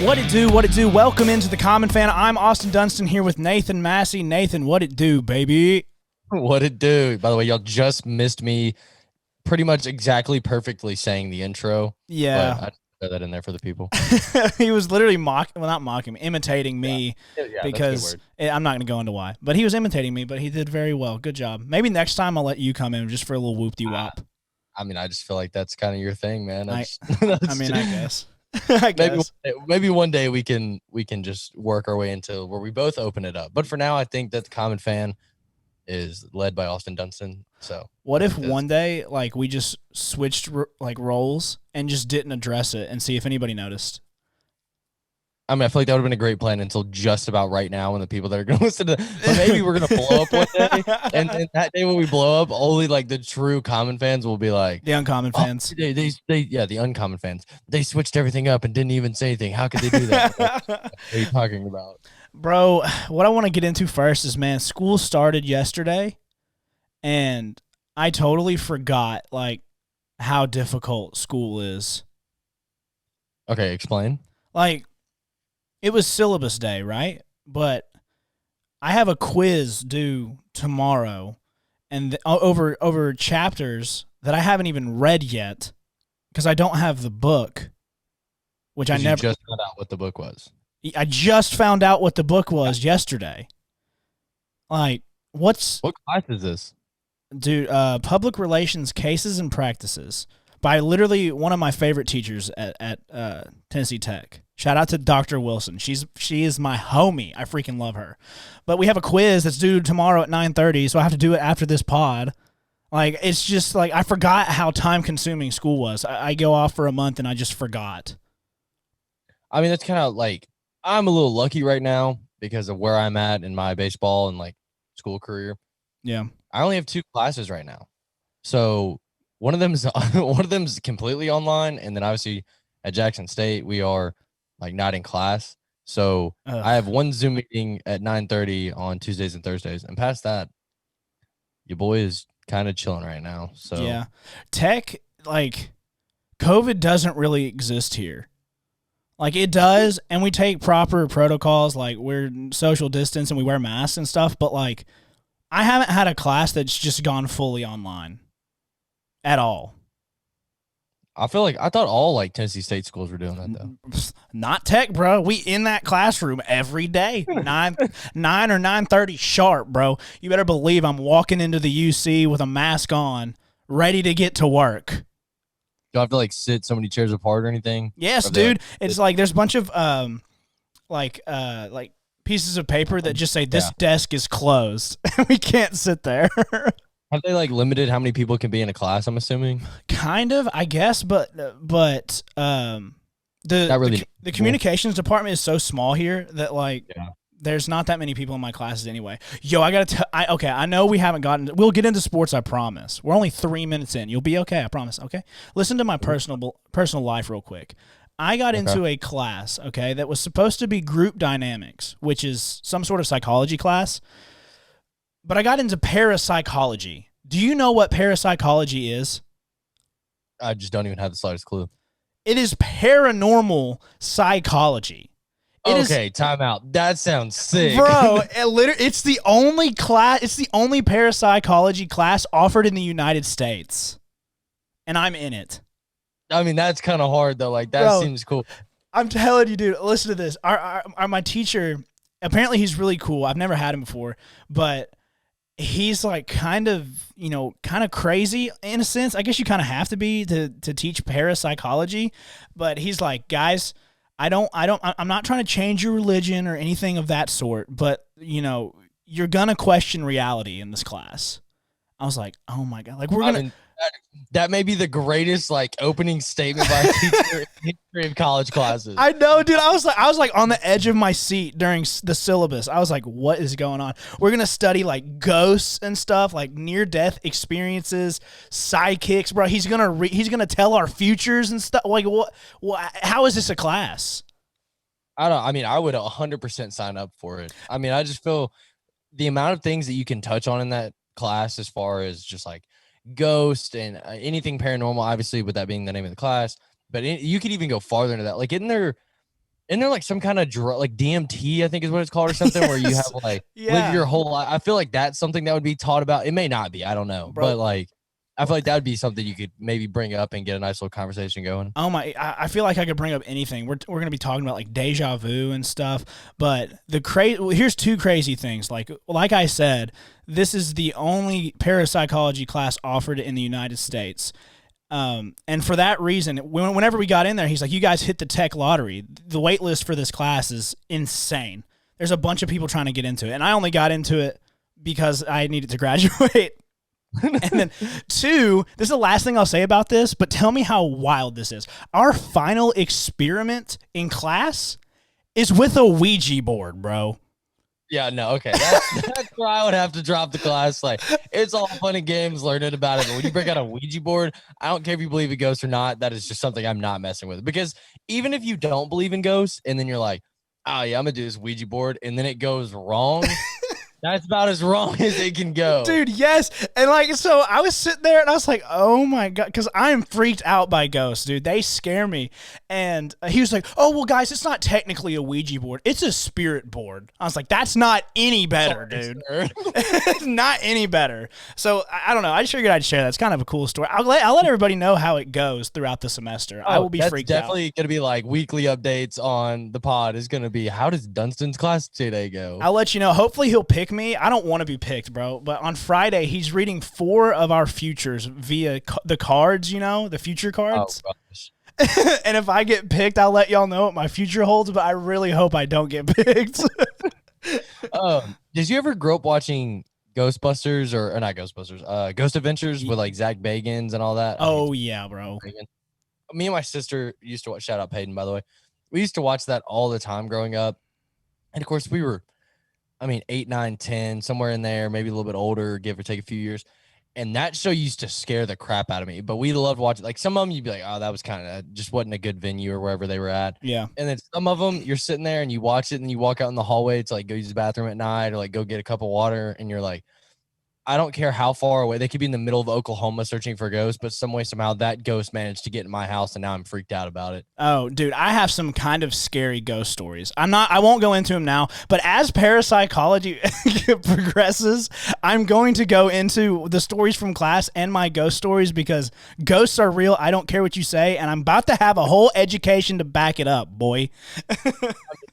What it do, what it do. Welcome into the Common Fan. I'm Austin Dunston here with Nathan Massey. Nathan, what it do, baby? What it do? By the way, y'all just missed me pretty much exactly perfectly saying the intro. But Yeah. I throw that in there for the people. He was literally not mocking me, imitating me Yeah, that's a good because word. I'm not going to go into why. But he was imitating me, but he did very well. Good job. Maybe next time I'll let you come in just for a little whoop-de-wop. I mean, I just feel like that's kind of your thing, man. I That's mean, I guess. I maybe guess. maybe one day we can just work our way into where we both open it up. But for now, I think that the Common Fan is led by Austin Dunston. So What I if think that's one day, like, we just switched, roles and just didn't address it and see if anybody noticed? I mean, I feel like that would have been a great plan until just about right now when the people that are going to listen to, but maybe we're going to blow up one day. And then that day when we blow up, only like the true common fans will be like, The uncommon oh, fans. yeah, the uncommon fans. They switched everything up and didn't even say anything. How could they do that? What are you talking about? Bro, what I want to get into first is, man, school started yesterday, and I totally forgot, like, how difficult school is. Okay, explain. Like, it was syllabus day, right? But I have a quiz due tomorrow, and over chapters that I haven't even read yet because I don't have the book, which I Because you never. just found out what the book was. I just found out what the book was yesterday. Like, what's What class is this? dude? Public relations cases and practices by literally one of my favorite teachers at Tennessee Tech. Shout out to Dr. Wilson. She is my homie. I freaking love her. But we have a quiz that's due tomorrow at 9:30, so I have to do it after this pod. Like, it's just like I forgot how time consuming school was. I go off for a month and I just forgot. I mean, that's kind of like, I'm a little lucky right now because of where I'm at in my baseball and like school career. Yeah. I only have two classes right now. So one of them's one of them's completely online, and then obviously at Jackson State we are like not in class. So I have one Zoom meeting at 9:30 on Tuesdays and Thursdays, and past that, your boy is kind of chilling right now. So yeah. Tech, like, COVID doesn't really exist here. Like, it does, and we take proper protocols, like we're social distance and we wear masks and stuff, but like I haven't had a class that's just gone fully online at all. I feel like I thought all like Tennessee State schools were doing that though. Not Tech, bro. We in that classroom every day, 9 or 9:30 sharp, bro. You better believe I'm walking into the UC with a mask on, ready to get to work. Do I have to like sit so many chairs apart or anything? Yes, Or they, dude. It's like there's a bunch of like pieces of paper that just say this desk is closed. We can't sit there. have they like limited how many people can be in a class? I'm assuming. Kind of, I guess, but the Not really. the communications department is so small here that like Yeah. there's not that many people in my classes anyway. Yo, I gotta okay, I know we haven't gotten. We'll get into sports. I promise. We're only 3 minutes in. You'll be okay. I promise. Okay. Listen to my personal life real quick. I got into a class, okay, that was supposed to be group dynamics, which is some sort of psychology class. But I got into parapsychology. Do you know what parapsychology is? I just don't even have the slightest clue. It is paranormal psychology. Okay, time out. That sounds sick. Bro, it's the only class, it's the only parapsychology class offered in the United States. And I'm in it. I mean, that's kind of hard though. Like that Bro, seems cool. I'm telling you, dude, listen to this. My teacher, apparently he's really cool. I've never had him before, but he's like kind of crazy in a sense. I guess you kind of have to be to teach parapsychology, but he's like, guys, I'm not trying to change your religion or anything of that sort, but you're going to question reality in this class. I was like, oh my God, like I mean, that may be the greatest like opening statement by a teacher in the history of college classes. I know, dude. I was like on the edge of my seat during the syllabus. I was like, what is going on? We're going to study like ghosts and stuff, like near death experiences, psychics, bro. He's going to tell our futures and stuff. Like what how is this a class? I mean, I would 100% sign up for it. I mean, I just feel the amount of things that you can touch on in that class as far as just like ghost and anything paranormal, obviously with that being the name of the class, but you could even go farther into that. Like, isn't there isn't there like some kind of drug, like DMT, I think is what it's called or something, where you have like live your whole life. I feel like that's something that would be taught about. It may not be, I don't know, but like I feel like that would be something you could maybe bring up and get a nice little conversation going. Oh my! I feel like I could bring up anything. We're gonna be talking about like deja vu and stuff. But here's two crazy things. Like I said, this is the only parapsychology class offered in the United States. And for that reason, whenever we got in there, he's like, "You guys hit the tech lottery. The wait list for this class is insane. There's a bunch of people trying to get into it, and I only got into it because I needed to graduate." And then two, this is the last thing I'll say about this, but tell me how wild this is. Our final experiment in class is with a Ouija board, bro. Yeah, no, okay. That's where I would have to drop the class. Like, it's all fun and games learning about it. But when you break out a Ouija board, I don't care if you believe in ghosts or not. That is just something I'm not messing with. Because even if you don't believe in ghosts and then you're like, oh, yeah, I'm going to do this Ouija board, and then it goes wrong. That's about as wrong as it can go. Dude, yes. And so I was sitting there and I was like, oh my God, because I am freaked out by ghosts, dude. They scare me. And he was like, oh, well, guys, it's not technically a Ouija board. It's a spirit board. I was like, that's not any better, dude. It's not any better. So I don't know. I just figured I'd share that. It's kind of a cool story. I'll let everybody know how it goes throughout the semester. I will be freaked out. Definitely going to be like weekly updates on the pod is going to be, how does Dunstan's class today go? I'll let you know. Hopefully he'll pick me. I don't want to be picked, bro. But on Friday, he's reading 4 of our futures via the cards, the future cards. Oh, gosh. And if I get picked, I'll let y'all know what my future holds, but I really hope I don't get picked. Did you ever grow up watching Ghostbusters or not Ghostbusters, Ghost Adventures with like Zach Bagans and all that? Oh, yeah, bro. Me and my sister used to watch, shout out Peyton, by the way. We used to watch that all the time growing up. And of course, we were 8, 9, 10, somewhere in there, maybe a little bit older, give or take a few years. And that show used to scare the crap out of me. But we loved watching. Like some of them, you'd be like, oh, that was kind of just wasn't a good venue or wherever they were at. Yeah. And then some of them, you're sitting there and you watch it and you walk out in the hallway to like go use the bathroom at night or like go get a cup of water. And you're like, I don't care how far away. They could be in the middle of Oklahoma searching for a ghost, but some way, somehow that ghost managed to get in my house, and now I'm freaked out about it. Oh, dude, I have some kind of scary ghost stories. I won't go into them now, but as parapsychology progresses, I'm going to go into the stories from class and my ghost stories because ghosts are real. I don't care what you say, and I'm about to have a whole education to back it up, boy.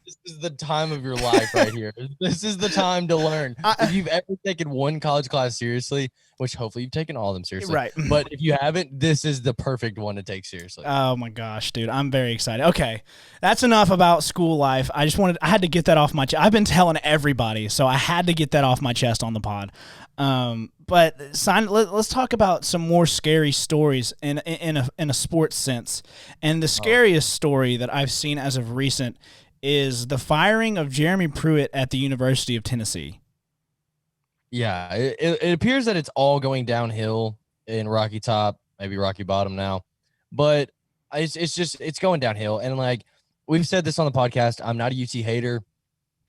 This is the time of your life right here. This is the time to learn. If you've ever taken one college class seriously, which hopefully you've taken all of them seriously, right? But if you haven't, this is the perfect one to take seriously. Oh my gosh, dude, I'm very excited. Okay, that's enough about school life. I had to get that off my chest. I've been telling everybody, so I had to get that off my chest on the pod. But let's talk about some more scary stories in a sports sense. And the scariest story that I've seen as of recent is the firing of Jeremy Pruitt at the University of Tennessee. Yeah, it appears that it's all going downhill in Rocky Top, maybe Rocky Bottom now, but it's going downhill. And like we've said this on the podcast, I'm not a UT hater.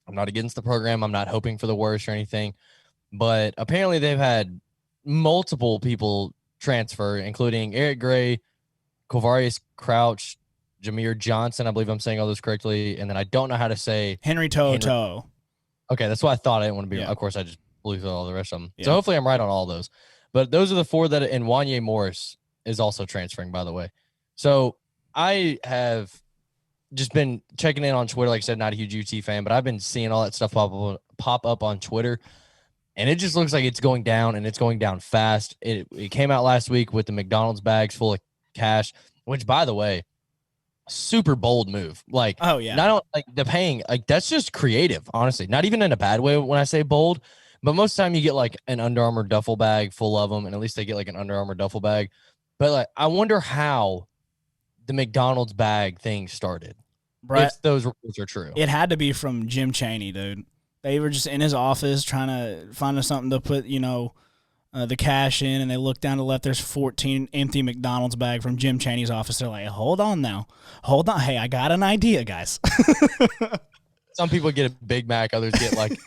I'm not against the program. I'm not hoping for the worst or anything, but apparently they've had multiple people transfer, including Eric Gray, Quavarius Crouch, Jameer Johnson. I believe I'm saying all those correctly. And then I don't know how to say Henry To'o. Okay, that's what I thought. I didn't want to be. Yeah. Of course, I just blew through all the rest of them. Yeah. So hopefully I'm right on all those. But those are the 4 that, and Wanye Morris is also transferring, by the way. So I have just been checking in on Twitter. Like I said, not a huge UT fan, but I've been seeing all that stuff pop up on Twitter. And it just looks like it's going down, and it's going down fast. It came out last week with the McDonald's bags full of cash, which, by the way, super bold move. Like, oh yeah, not like the paying, like that's just creative, honestly. Not even in a bad way when I say bold, but most of the time you get like an Under Armour duffel bag full of them, and at least they get like an Under Armour duffel bag. But like, I wonder how the McDonald's bag thing started. Right, if those reports are true. It had to be from Jim Chaney, dude. They were just in his office trying to find something to put, the cash in, and they look down to the left. There's 14 empty McDonald's bag from Jim Chaney's office. They're like, hold on now. Hold on. Hey, I got an idea, guys. Some people get a Big Mac. Others get like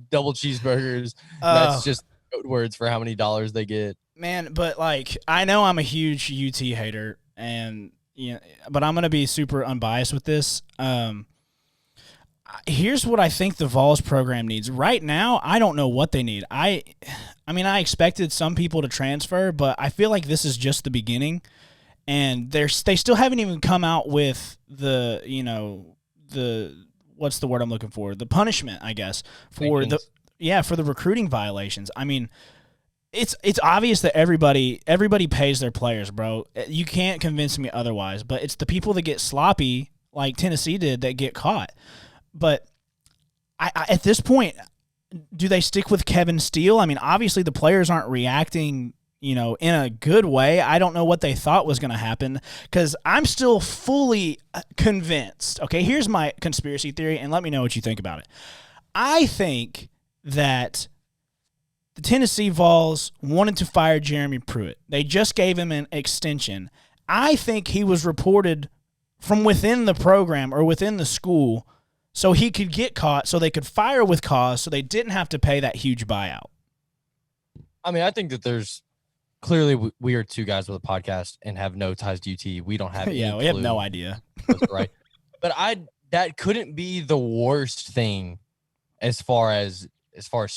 double cheeseburgers. That's just code words for how many dollars they get. Man, but like, I know I'm a huge UT hater, and yeah, but I'm gonna be super unbiased with this. Here's what I think the Vols program needs right now. I don't know what they need. I mean, I expected some people to transfer, but I feel like this is just the beginning, and they still haven't even come out with the what's the word I'm looking for? The punishment, I guess, for for the recruiting violations. I mean, it's obvious that everybody pays their players, bro. You can't convince me otherwise. But it's the people that get sloppy, like Tennessee did, that get caught. But I at this point, do they stick with Kevin Steele? I mean, obviously the players aren't reacting, in a good way. I don't know what they thought was going to happen because I'm still fully convinced. Okay, here's my conspiracy theory, and let me know what you think about it. I think that the Tennessee Vols wanted to fire Jeremy Pruitt. They just gave him an extension. I think he was reported from within the program or within the school so he could get caught, so they could fire with cause, so they didn't have to pay that huge buyout. I mean, I think that there's clearly we are two guys with a podcast and have no ties to UT. We don't have yeah, we have no idea. Right. But that couldn't be the worst thing as far as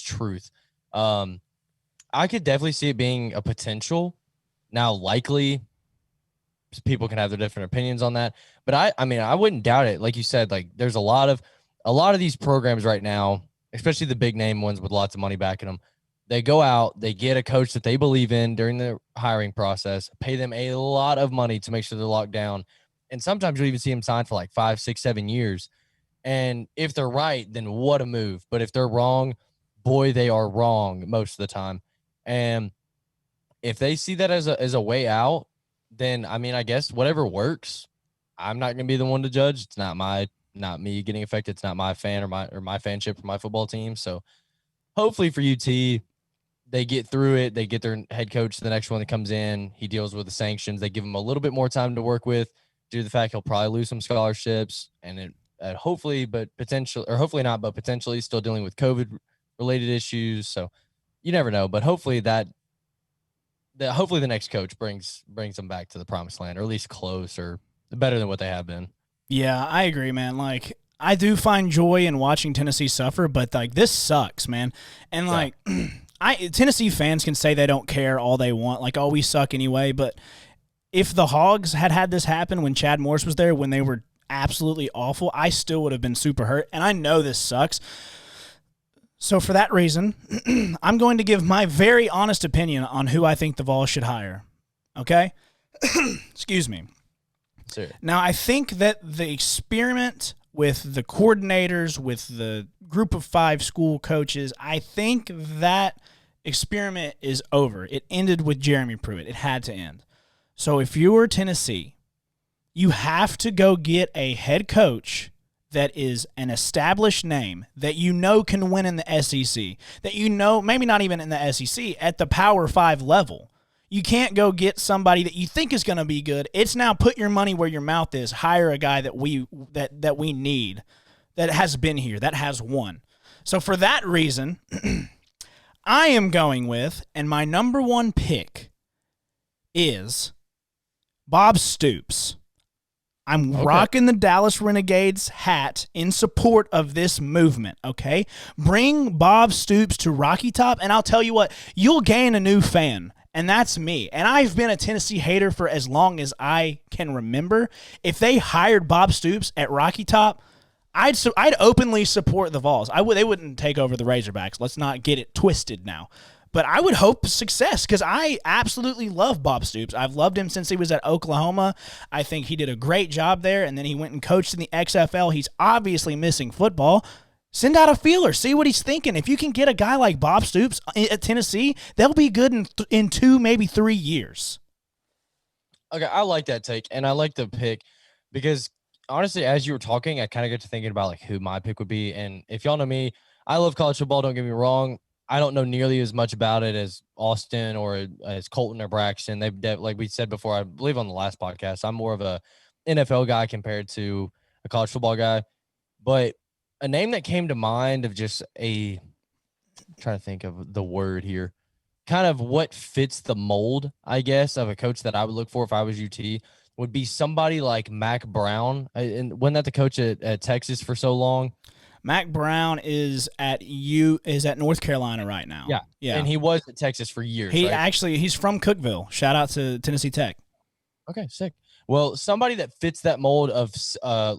truth. I could definitely see it being a potential. Now, likely people can have their different opinions on that, but I mean, I wouldn't doubt it. Like you said, like there's a lot of these programs right now, especially the big name ones with lots of money backing them. They go out, they get a coach that they believe in during the hiring process, pay them a lot of money to make sure they're locked down. And sometimes you'll even see them sign for like 5, 6, 7 years. And if they're right, then what a move. But if they're wrong, boy, they are wrong most of the time. And if they see that as a way out, then I mean, I guess whatever works. I'm not going to be the one to judge. It's not me getting affected. It's not my fan or my fanship for my football team. So hopefully for UT, they get through it. They get their head coach, the next one that comes in. He deals with the sanctions. They give him a little bit more time to work with due to the fact he'll probably lose some scholarships and hopefully not, but potentially still dealing with COVID related issues. So you never know, but hopefully hopefully the next coach brings them back to the promised land, or at least close or better than what they have been. Yeah, I agree, man. Like, I do find joy in watching Tennessee suffer, but like this sucks, man. And like, Tennessee fans can say they don't care all they want, like, oh, we suck anyway. But if the Hogs had this happen when Chad Morris was there, when they were absolutely awful, I still would have been super hurt. And I know this sucks. So for that reason, I'm going to give my very honest opinion on who I think the Vols should hire. Okay? Excuse me. Sure. Now, I think that the experiment with the coordinators, with the group of 5 school coaches, I think that experiment is over. It ended with Jeremy Pruitt. It had to end. So if you were Tennessee, you have to go get a head coach that is an established name that can win in the SEC, that maybe not even in the SEC, at the Power 5 level. You can't go get somebody that you think is going to be good. It's now put your money where your mouth is. Hire a guy that we need, that has been here, that has won. So for that reason, I am going with, and my number 1 pick is Bob Stoops. I'm rocking the Dallas Renegades hat in support of this movement, okay? Bring Bob Stoops to Rocky Top, and I'll tell you what, you'll gain a new fan, and that's me. And I've been a Tennessee hater for as long as I can remember. If they hired Bob Stoops at Rocky Top, I'd openly support the Vols. They wouldn't take over the Razorbacks. Let's not get it twisted now. But I would hope success because I absolutely love Bob Stoops. I've loved him since he was at Oklahoma. I think he did a great job there, and then he went and coached in the XFL. He's obviously missing football. Send out a feeler. See what he's thinking. If you can get a guy like Bob Stoops at Tennessee, they'll be good in 2, maybe 3 years. Okay, I like that take, and I like the pick because, honestly, as you were talking, I kind of got to thinking about like who my pick would be. And if y'all know me, I love college football, don't get me wrong. I don't know nearly as much about it as Austin or as Colton or Braxton. Like we said before, I believe on the last podcast, I'm more of a NFL guy compared to a college football guy. But a name that came to mind of just I'm trying to think of the word here, kind of what fits the mold, I guess, of a coach that I would look for if I was UT would be somebody like Mac Brown. And wasn't that the coach at Texas for so long? Mac Brown is at North Carolina right now. Yeah. Yeah. And he was at Texas for years, right? He's from Cookeville. Shout out to Tennessee Tech. Okay, sick. Well, somebody that fits that mold of,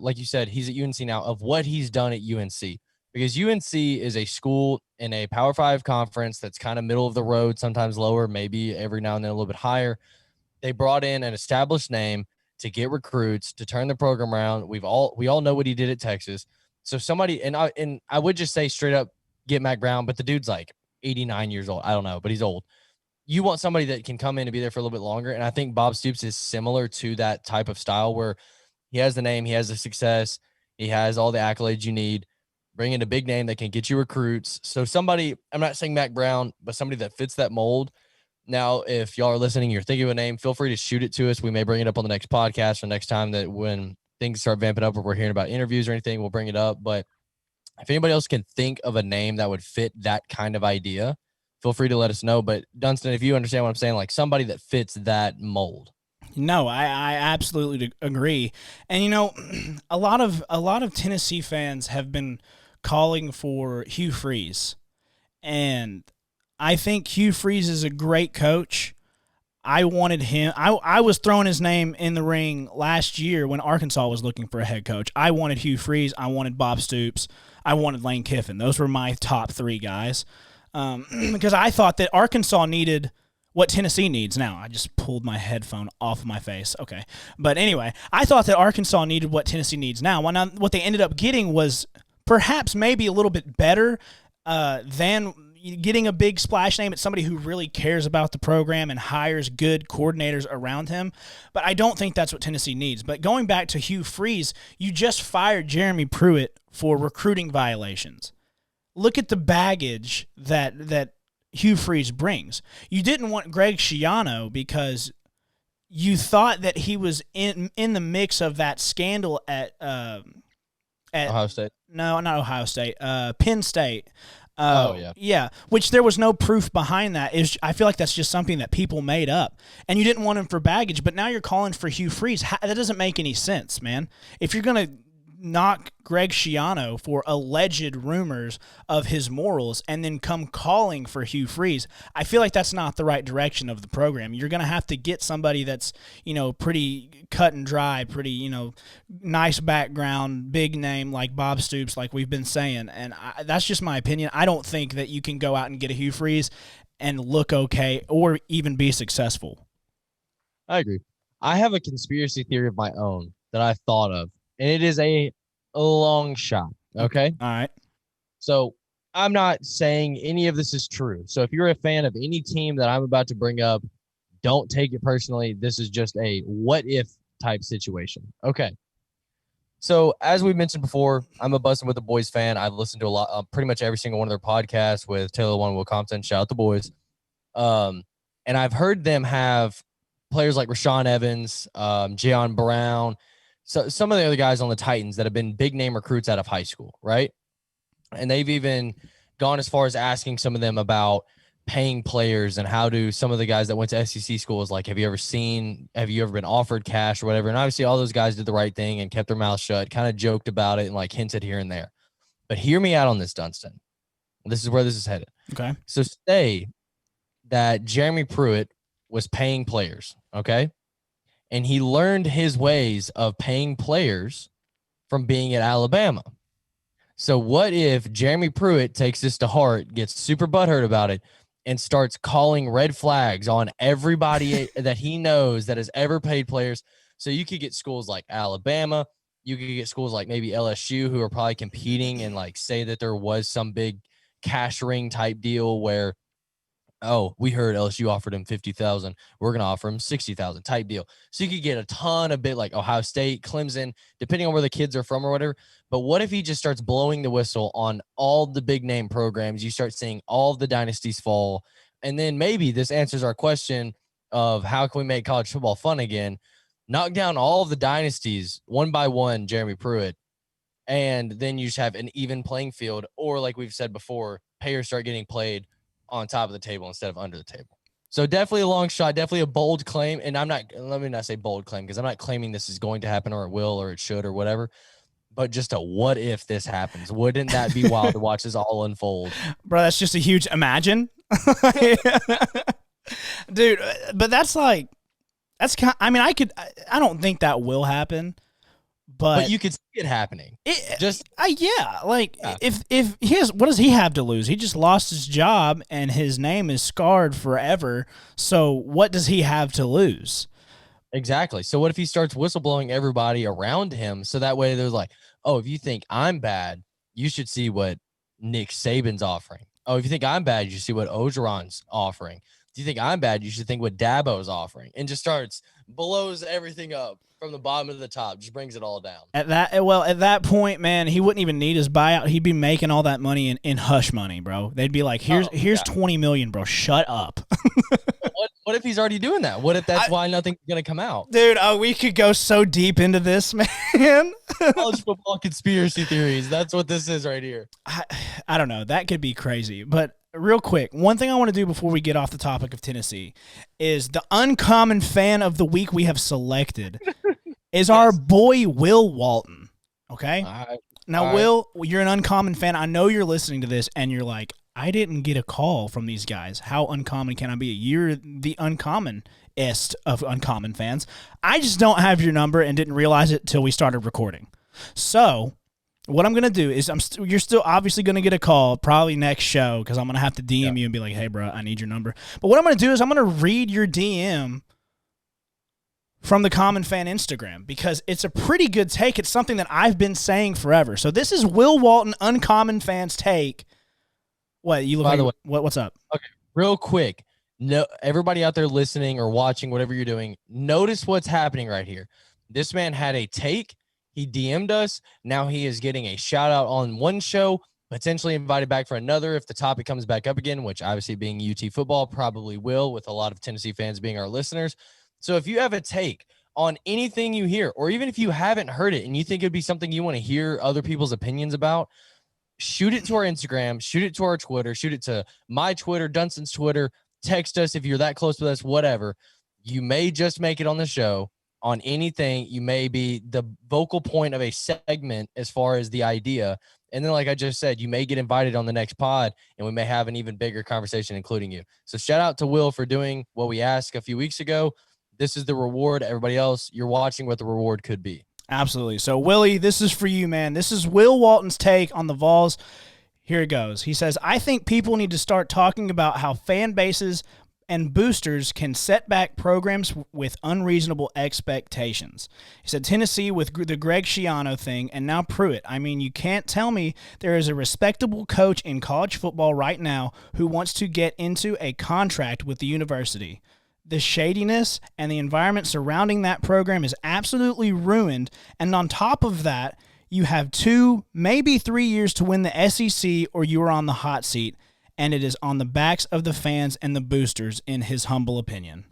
like you said, he's at UNC now, of what he's done at UNC. Because UNC is a school in a Power 5 conference that's kind of middle of the road, sometimes lower, maybe every now and then a little bit higher. They brought in an established name to get recruits, to turn the program around. We all know what he did at Texas. So somebody, and I would just say straight up, get Mac Brown, but the dude's like 89 years old. I don't know, but he's old. You want somebody that can come in and be there for a little bit longer. And I think Bob Stoops is similar to that type of style where he has the name, he has the success, he has all the accolades you need. Bring in a big name that can get you recruits. So somebody, I'm not saying Mac Brown, but somebody that fits that mold. Now, if y'all are listening, you're thinking of a name, feel free to shoot it to us. We may bring it up on the next podcast or next time that when things start vamping up or we're hearing about interviews or anything, we'll bring it up. But if anybody else can think of a name that would fit that kind of idea, feel free to let us know. But Dunston, if you understand what I'm saying, like somebody that fits that mold. No, I absolutely agree. And, you know, a lot of Tennessee fans have been calling for Hugh Freeze. And I think Hugh Freeze is a great coach. I wanted him. I was throwing his name in the ring last year when Arkansas was looking for a head coach. I wanted Hugh Freeze. I wanted Bob Stoops. I wanted Lane Kiffin. Those were my top three guys. Because I thought that Arkansas needed what Tennessee needs now. I just pulled my headphone off of my face. Okay. But anyway, I thought that Arkansas needed what Tennessee needs now. What they ended up getting was perhaps maybe a little bit better than getting a big splash name. It's somebody who really cares about the program and hires good coordinators around him. But I don't think that's what Tennessee needs. But going back to Hugh Freeze, you just fired Jeremy Pruitt for recruiting violations. Look at the baggage that Hugh Freeze brings. You didn't want Greg Schiano because you thought that he was in the mix of that scandal at Ohio State. No, not Ohio State. Penn State. Yeah, which there was no proof behind that. I feel like that's just something that people made up, and you didn't want him for baggage. But now you're calling for Hugh Freeze. That doesn't make any sense, man. If you're gonna knock Greg Schiano for alleged rumors of his morals and then come calling for Hugh Freeze, I feel like that's not the right direction of the program. You're going to have to get somebody that's, pretty cut and dry, pretty, nice background, big name like Bob Stoops, like we've been saying. And that's just my opinion. I don't think that you can go out and get a Hugh Freeze and look okay or even be successful. I agree. I have a conspiracy theory of my own that I thought of. And it is a long shot, okay? All right. So I'm not saying any of this is true. So if you're a fan of any team that I'm about to bring up, don't take it personally. This is just a what-if type situation. Okay. So as we mentioned before, I'm a Bussin' with the Boys fan. I've listened to a lot, pretty much every single one of their podcasts with Taylor One Will Compton. Shout out the boys. And I've heard them have players like Rashawn Evans, Jayon Brown, so some of the other guys on the Titans that have been big name recruits out of high school, right? And they've even gone as far as asking some of them about paying players and how do some of the guys that went to SEC schools, like, have you ever been offered cash or whatever? And obviously all those guys did the right thing and kept their mouth shut, kind of joked about it and like hinted here and there. But hear me out on this, Dunston. This is where this is headed. Okay. So say that Jeremy Pruitt was paying players, okay? And he learned his ways of paying players from being at Alabama. So what if Jeremy Pruitt takes this to heart, gets super butthurt about it, and starts calling red flags on everybody that he knows that has ever paid players? So you could get schools like Alabama. You could get schools like maybe LSU who are probably competing and like say that there was some big cash ring type deal where, oh, we heard LSU offered him $50,000. We're going to offer him $60,000 type deal. So you could get a ton of bit like Ohio State, Clemson, depending on where the kids are from or whatever. But what if he just starts blowing the whistle on all the big name programs? You start seeing all of the dynasties fall. And then maybe this answers our question of how can we make college football fun again? Knock down all of the dynasties one by one, Jeremy Pruitt. And then you just have an even playing field. Or like we've said before, payers start getting played on top of the table instead of under the table. So definitely a long shot, definitely a bold claim. And let me not say bold claim because I'm not claiming this is going to happen or it will or it should or whatever. But just a what if this happens? Wouldn't that be wild to watch this all unfold? Bro, that's just a huge imagine. Dude, but that's kind of, I mean, I don't think that will happen. But you could see it happening. Yeah. Like if he has, what does he have to lose? He just lost his job and his name is scarred forever. So what does he have to lose? Exactly. So what if he starts whistleblowing everybody around him? So that way they're like, oh, if you think I'm bad, you should see what Nick Saban's offering. Oh, if you think I'm bad, you should see what Orgeron's offering. If you think I'm bad, you should think what Dabo's offering, and just blows everything up from the bottom to the top, just brings it all down. At that point, man, he wouldn't even need his buyout. He'd be making all that money in hush money, bro. They'd be like, here's $20 million, bro. Shut up. What if he's already doing that? What if that's why nothing's gonna come out? Dude, we could go so deep into this, man. College football conspiracy theories. That's what this is right here. I don't know. That could be crazy. But real quick, one thing I want to do before we get off the topic of Tennessee is the uncommon fan of the week we have selected is our boy Will Walton. Okay? Now, Will, you're an uncommon fan. I know you're listening to this and you're like, I didn't get a call from these guys. How uncommon can I be? You're the uncommonest of uncommon fans. I just don't have your number and didn't realize it till we started recording. So what I'm going to do is you're still obviously going to get a call probably next show because I'm going to have to DM you and be like, hey, bro, I need your number. But what I'm going to do is I'm going to read your DM from the Common Fan Instagram because it's a pretty good take. It's something that I've been saying forever. So this is Will Walton, Uncommon Fans take. What you look By like? the way, What's up? Okay, real quick. No, everybody out there listening or watching, whatever you're doing, notice what's happening right here. This man had a take. He DM'd us. Now he is getting a shout out on one show, potentially invited back for another if the topic comes back up again, which obviously being UT football probably will, with a lot of Tennessee fans being our listeners. So if you have a take on anything you hear, or even if you haven't heard it and you think it'd be something you want to hear other people's opinions about, shoot it to our Instagram, shoot it to our Twitter, shoot it to my Twitter, Dunson's Twitter, text us if you're that close with us, whatever. You may just make it on the show on anything. You may be the vocal point of a segment as far as the idea. And then, like I just said, you may get invited on the next pod and we may have an even bigger conversation, including you. So shout out to Will for doing what we asked a few weeks ago. This is the reward. Everybody else, you're watching what the reward could be. Absolutely. So, Willie, this is for you, man. This is Will Walton's take on the Vols. Here it goes. He says, I think people need to start talking about how fan bases and boosters can set back programs with unreasonable expectations. He said Tennessee with the Greg Schiano thing and now Pruitt. I mean, you can't tell me there is a respectable coach in college football right now who wants to get into a contract with the university. The shadiness and the environment surrounding that program is absolutely ruined. And on top of that, you have 2, maybe 3 years to win the SEC or you are on the hot seat. And it is on the backs of the fans and the boosters, in his humble opinion.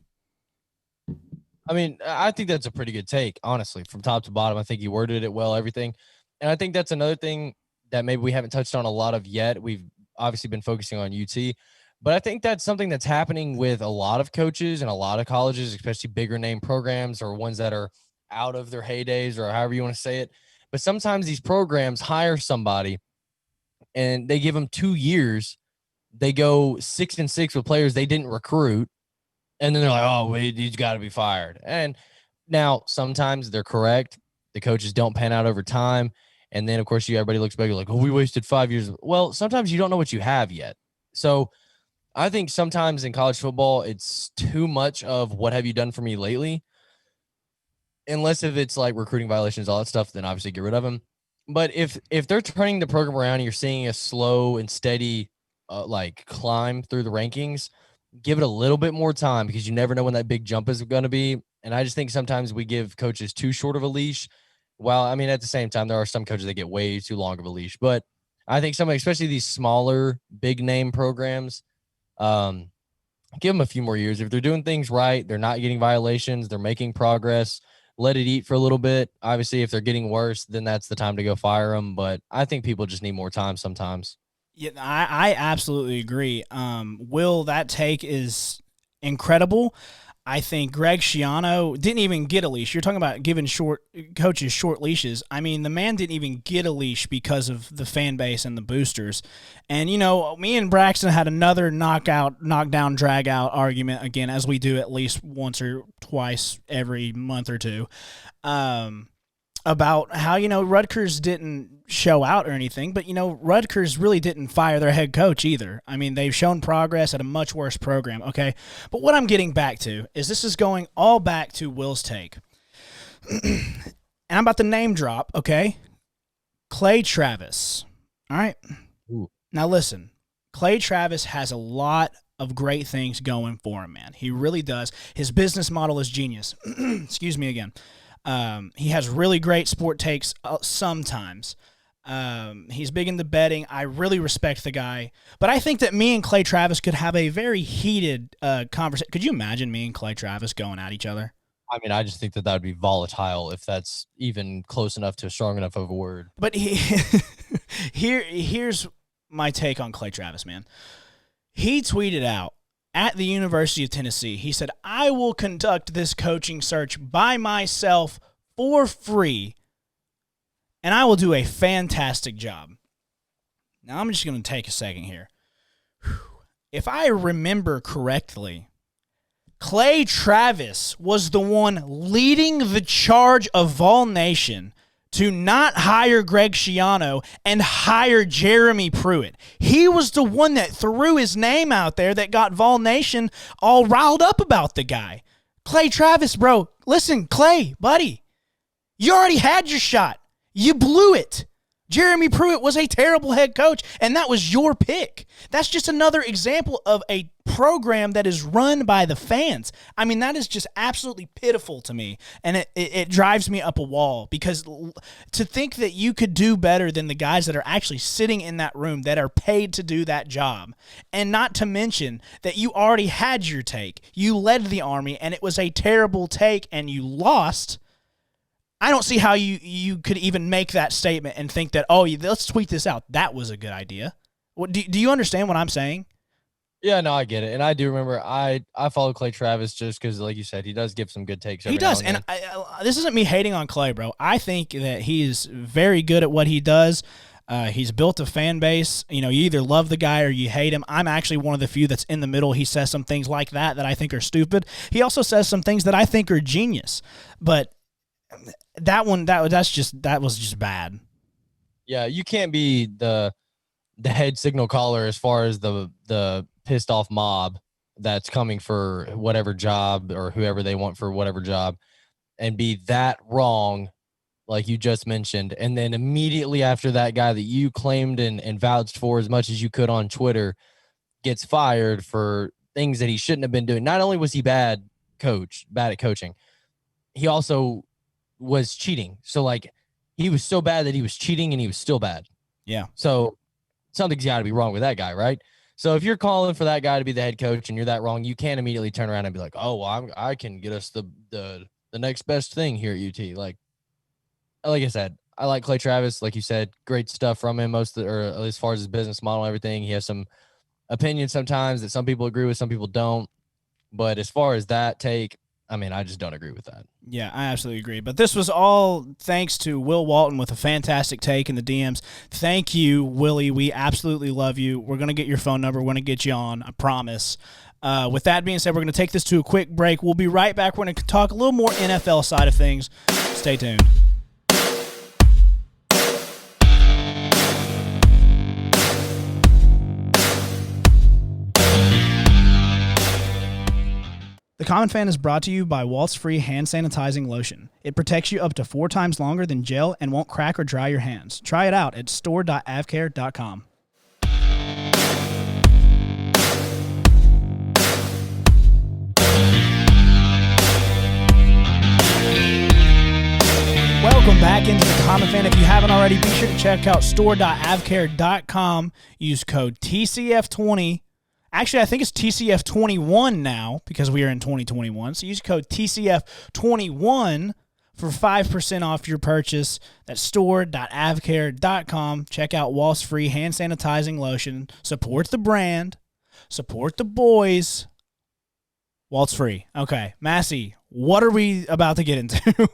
I mean, I think that's a pretty good take, honestly, from top to bottom. I think you worded it well, everything. And I think that's another thing that maybe we haven't touched on a lot of yet. We've obviously been focusing on UT. But I think that's something that's happening with a lot of coaches and a lot of colleges, especially bigger name programs or ones that are out of their heydays or however you want to say it. But sometimes these programs hire somebody and they give them 2 years. They go 6-6 with players they didn't recruit. And then they're like, oh, wait, he's got to be fired. And now sometimes they're correct. The coaches don't pan out over time. And then, of course, everybody looks back, you're like, oh, we wasted 5 years. Well, sometimes you don't know what you have yet. So I think sometimes in college football, it's too much of what have you done for me lately? Unless if it's like recruiting violations, all that stuff, then obviously get rid of them. But if they're turning the program around and you're seeing a slow and steady like climb through the rankings, give it a little bit more time because you never know when that big jump is going to be. And I just think sometimes we give coaches too short of a leash. Well, I mean, at the same time, there are some coaches that get way too long of a leash. But I think some, especially these smaller, big name programs, give them a few more years. If they're doing things right, they're not getting violations, they're making progress, let it eat for a little bit. Obviously, if they're getting worse, then that's the time to go fire them. But I think people just need more time sometimes. Yeah, I absolutely agree. Will, that take is incredible. I think Greg Schiano didn't even get a leash. You're talking about giving coaches short leashes. I mean, the man didn't even get a leash because of the fan base and the boosters. And, me and Braxton had another knockdown, drag out argument again, as we do at least once or twice every month or two, about how, Rutgers didn't show out or anything, but, Rutgers really didn't fire their head coach either. I mean, they've shown progress at a much worse program, okay? But what I'm getting back to is this is going all back to Will's take. And I'm about to name drop, okay? Clay Travis, all right? Ooh. Now listen, Clay Travis has a lot of great things going for him, man. He really does. His business model is genius. Excuse me again. He has really great sport takes sometimes. He's big into betting. I really respect the guy. But I think that me and Clay Travis could have a very heated conversation. Could you imagine me and Clay Travis going at each other? I mean, I just think that would be volatile if that's even close enough to strong enough of a word. But here's my take on Clay Travis, man. He tweeted out, at the University of Tennessee, he said, "I will conduct this coaching search by myself for free, and I will do a fantastic job." Now, I'm just going to take a second here. If I remember correctly, Clay Travis was the one leading the charge of Vol Nation to not hire Greg Schiano and hire Jeremy Pruitt. He was the one that threw his name out there that got Vol Nation all riled up about the guy. Clay Travis, bro, listen, Clay, buddy, you already had your shot. You blew it. Jeremy Pruitt was a terrible head coach, and that was your pick. That's just another example of a program that is run by the fans. I mean, that is just absolutely pitiful to me, and it drives me up a wall, because to think that you could do better than the guys that are actually sitting in that room that are paid to do that job, and not to mention that you already had your take. You led the Army, and it was a terrible take, and you lost. I don't see how you could even make that statement and think that, oh, let's tweet this out. That was a good idea. What, do you understand what I'm saying? Yeah, no, I get it. And I do remember I follow Clay Travis just because, like you said, he does give some good takes. He does. And this isn't me hating on Clay, bro. I think that he is very good at what he does. He's built a fan base. You either love the guy or you hate him. I'm actually one of the few that's in the middle. He says some things like that I think are stupid. He also says some things that I think are genius. But that was just bad. Yeah, you can't be the head signal caller as far as the pissed off mob that's coming for whatever job or whoever they want for whatever job, and be that wrong, like you just mentioned, and then immediately after that guy that you claimed and vouched for as much as you could on Twitter gets fired for things that he shouldn't have been doing. Not only was he bad at coaching, he also was cheating. So, like, he was so bad that he was cheating and he was still bad. Yeah. So something's got to be wrong with that guy, right? So if you're calling for that guy to be the head coach and you're that wrong, you can't immediately turn around and be like, oh, well, I can get us the next best thing here at UT. Like I said, I like Clay Travis. Like you said, great stuff from him, or as far as his business model and everything. He has some opinions sometimes that some people agree with, some people don't. But as far as that take, I mean, I just don't agree with that. Yeah, I absolutely agree. But this was all thanks to Will Walton with a fantastic take in the DMs. Thank you, Willie. We absolutely love you. We're going to get your phone number. We're going to get you on, I promise. With that being said, we're going to take this to a quick break. We'll be right back. We're going to talk a little more NFL side of things. Stay tuned. The Common Fan is brought to you by Waltz Free Hand Sanitizing Lotion. It protects you up to 4 times longer than gel and won't crack or dry your hands. Try it out at store.avcare.com. Welcome back into the Common Fan. If you haven't already, be sure to check out store.avcare.com. Use code TCF20. Actually, I think it's TCF21 now because we are in 2021. So use code TCF21 for 5% off your purchase. That's store.avcare.com. Check out Waltz Free Hand Sanitizing Lotion. Support the brand. Support the boys. Walt's free. Okay. Massey, what are we about to get into?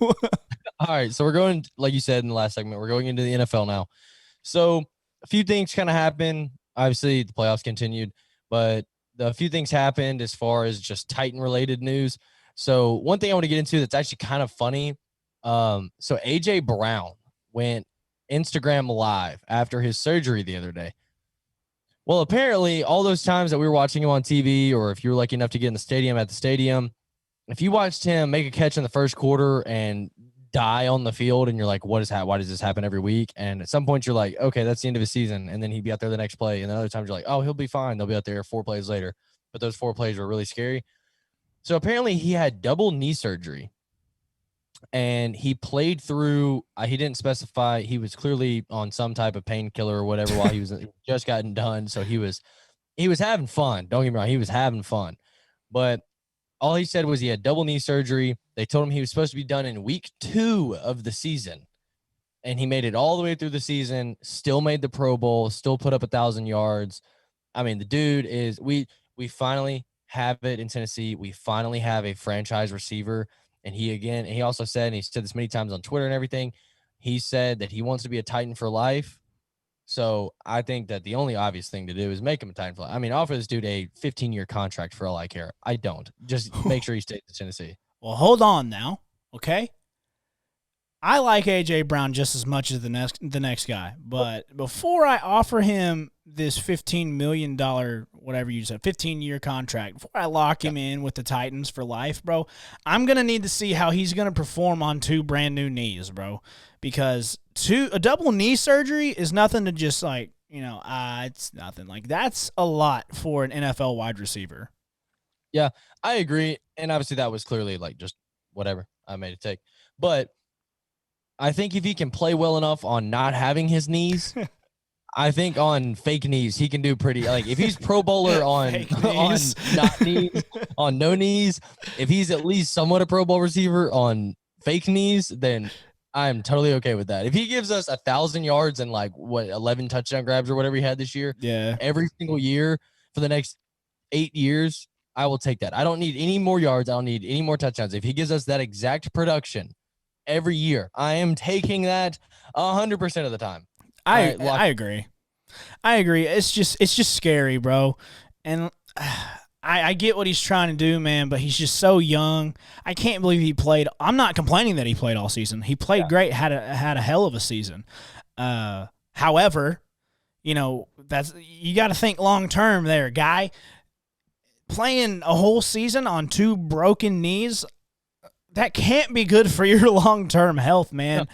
All right, so we're going, like you said in the last segment, we're going into the NFL now. So a few things kind of happened. Obviously, the playoffs continued, but a few things happened as far as just Titan-related news. So one thing I want to get into that's actually kind of funny. So A.J. Brown went Instagram live after his surgery the other day. Well, apparently, all those times that we were watching him on TV, or if you were lucky enough to get in the stadium at the stadium, if you watched him make a catch in the first quarter and die on the field, and you're like, why does this happen every week? And at some point, you're like, okay, that's the end of his season. And then he'd be out there the next play. And then other times, you're like, oh, he'll be fine. They'll be out there 4 plays later. But those 4 plays were really scary. So apparently, he had double knee surgery. And he played through, he didn't specify, he was clearly on some type of painkiller or whatever while he was just gotten done. So he was having fun. Don't get me wrong. He was having fun. But all he said was he had double knee surgery. They told him he was supposed to be done in week 2 of the season. And he made it all the way through the season, still made the Pro Bowl, still put up 1,000 yards. I mean, the dude is, we finally have it in Tennessee. We finally have a franchise receiver. And he also said, and he said this many times on Twitter and everything, he said that he wants to be a Titan for life. So I think that the only obvious thing to do is make him a Titan for life. I mean, offer this dude a 15-year contract for all I care. I don't. Just make sure he stays in Tennessee. Well, hold on now, okay? I like A.J. Brown just as much as the next guy. But before I offer him this $15 million, whatever you said, 15-year contract, before I lock him in with the Titans for life, bro, I'm going to need to see how he's going to perform on 2 brand new knees, bro. Because a double knee surgery is nothing to just like, it's nothing. Like, that's a lot for an NFL wide receiver. Yeah, I agree. And obviously that was clearly like just whatever I made it take. But I think if he can play well enough on not having his knees, I think on fake knees he can do pretty. Like if he's Pro Bowler on not knees, on no knees, if he's at least somewhat a Pro Bowl receiver on fake knees, then I'm totally okay with that. If he gives us 1,000 yards and 11 touchdown grabs or whatever he had this year, every single year for the next 8 years, I will take that. I don't need any more yards. I don't need any more touchdowns. If he gives us that exact production every year, I am taking that 100% of the time. I agree. I agree. It's just scary, bro. And I get what he's trying to do, man, but he's just so young. I can't believe he played. I'm not complaining that he played all season. He played great, had a hell of a season. However, that's, you got to think long term there, guy. Playing a whole season on 2 broken knees, that can't be good for your long-term health, man.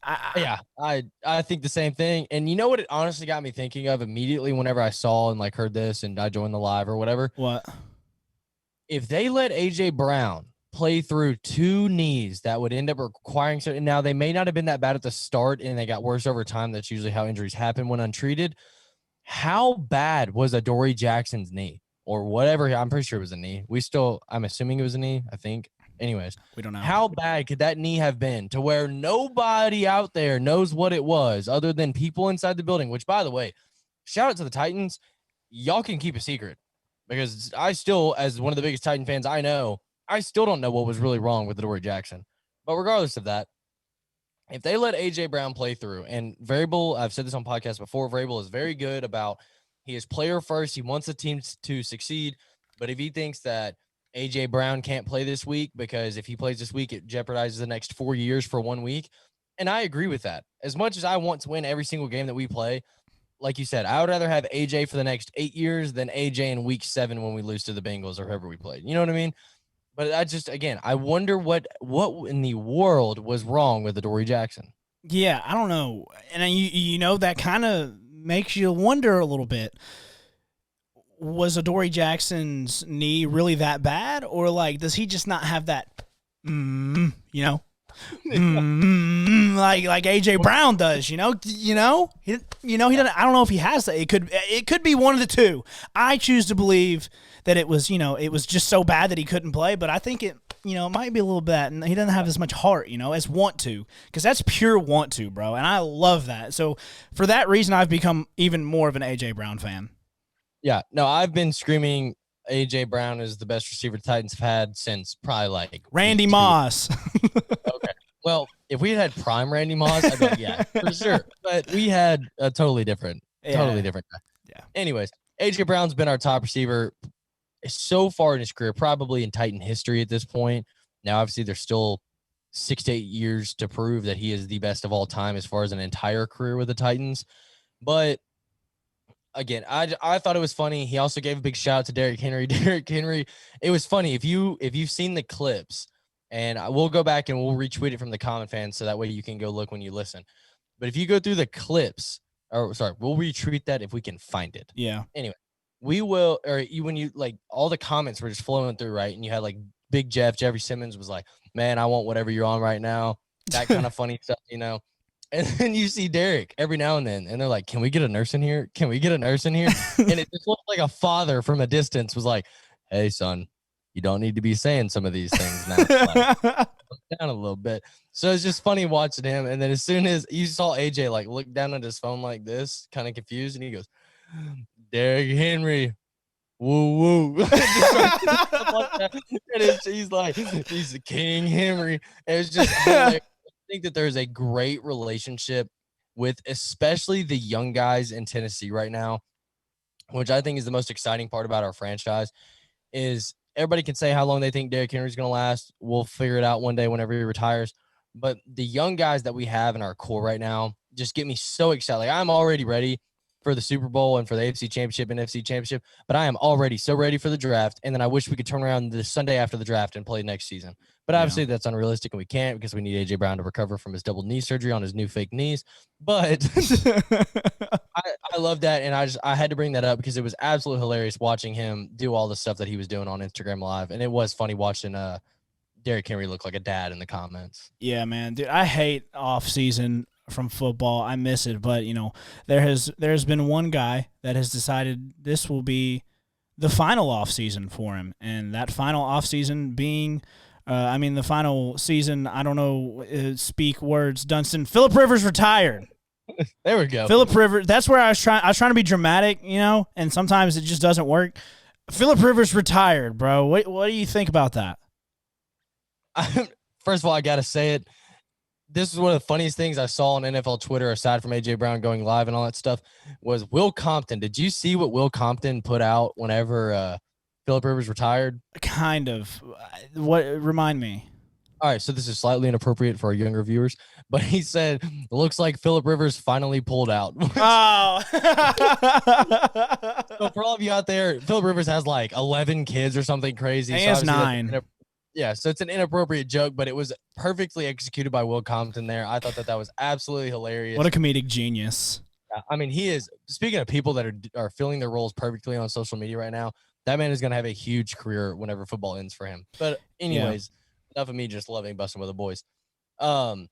I think the same thing. And you know what it honestly got me thinking of immediately whenever I saw and heard this and I joined the live or whatever? What? If they let A.J. Brown play through 2 knees that would end up requiring – now they may not have been that bad at the start and they got worse over time. That's usually how injuries happen when untreated. How bad was Adoree Jackson's knee? Or whatever, I'm pretty sure it was a knee. I'm assuming it was a knee, I think. Anyways, we don't know. How bad could that knee have been to where nobody out there knows what it was other than people inside the building, which, by the way, shout out to the Titans. Y'all can keep a secret because I still, as one of the biggest Titan fans I know, I still don't know what was really wrong with Adoree Jackson. But regardless of that, if they let A.J. Brown play through, and Variable, I've said this on podcasts before, Variable is very good about he is player first. He wants the team to succeed. But if he thinks that A.J. Brown can't play this week because if he plays this week, it jeopardizes the next 4 years for 1 week. And I agree with that. As much as I want to win every single game that we play, like you said, I would rather have A.J. for the next 8 years than A.J. in week 7 when we lose to the Bengals or whoever we played. You know what I mean? But I just, again, I wonder what in the world was wrong with Adoree Jackson. Yeah, I don't know. And that kind of makes you wonder a little bit. Was Adoree Jackson's knee really that bad? Or, does he just not have that, like A.J. Brown does, he doesn't, I don't know if he has that. It could be one of the two. I choose to believe that it was just so bad that he couldn't play, but I think it might be a little bit, and he doesn't have as much heart, as want to, because that's pure want to, bro, and I love that. So for that reason, I've become even more of an A.J. Brown fan. Yeah, no, I've been screaming AJ Brown is the best receiver the Titans have had since probably like Randy week 2. Moss. Okay. Well, if we had prime Randy Moss, I'd be like, yeah, for sure. But we had a totally different guy. Yeah. Anyways, AJ Brown's been our top receiver so far in his career, probably in Titan history at this point. Now, obviously, there's still 6 to 8 years to prove that he is the best of all time as far as an entire career with the Titans. But again, I thought it was funny. He also gave a big shout out to Derrick Henry. Derrick Henry, it was funny. If you've seen the clips, and we'll go back and we'll retweet it from the comment fans so that way you can go look when you listen. But if you go through the clips, we'll retweet that if we can find it. Yeah. Anyway, we will, when you like all the comments were just flowing through, right? And you had like Big Jeffrey Simmons was like, man, I want whatever you're on right now. That kind of funny stuff, you know? And then you see Derrick every now and then, and they're like, can we get a nurse in here? Can we get a nurse in here? And it just looked like a father from a distance was like, hey, son, you don't need to be saying some of these things now. Like, down a little bit. So it's just funny watching him. And then as soon as you saw AJ like look down at his phone like this, kind of confused, and he goes, Derrick Henry, woo woo. He's like, he's the King Henry. And it's just hilarious. I think that there's a great relationship with especially the young guys in Tennessee right now, which I think is the most exciting part about our franchise. Is everybody can say how long they think Derrick Henry is going to last. We'll figure it out one day whenever he retires. But the young guys that we have in our core right now just get me so excited. Like, I'm already ready for the Super Bowl and for the AFC Championship and NFC Championship, but I am already so ready for the draft. And then I wish we could turn around the Sunday after the draft and play next season. But obviously that's unrealistic and we can't because we need AJ Brown to recover from his double knee surgery on his new fake knees. But I love that. And I had to bring that up because it was absolutely hilarious watching him do all the stuff that he was doing on Instagram Live. And it was funny watching Derrick Henry look like a dad in the comments. Yeah, man, dude, I hate off season from football. I miss it, but you know, there's been one guy that has decided this will be the final off season for him, and that final off season being, the final season. I don't know, speak words, Dunston. Philip Rivers retired. There we go. Philip Rivers. That's where I was trying to be dramatic, you know, and sometimes it just doesn't work. Philip Rivers retired, bro. What do you think about that? First of all, I gotta say it. This is one of the funniest things I saw on NFL Twitter, aside from AJ Brown going live and all that stuff, was Will Compton. Did you see what Will Compton put out whenever Philip Rivers retired? Kind of. What? Remind me. All right, so this is slightly inappropriate for our younger viewers, but he said, it looks like Philip Rivers finally pulled out. Oh. So for all of you out there, Philip Rivers has like 11 kids or something crazy. He so has 9. Yeah, so it's an inappropriate joke, but it was perfectly executed by Will Compton there. I thought that was absolutely hilarious. What a comedic genius. I mean, he is, speaking of people that are filling their roles perfectly on social media right now, that man is going to have a huge career whenever football ends for him. But anyways, enough of me just loving busting with the boys. No,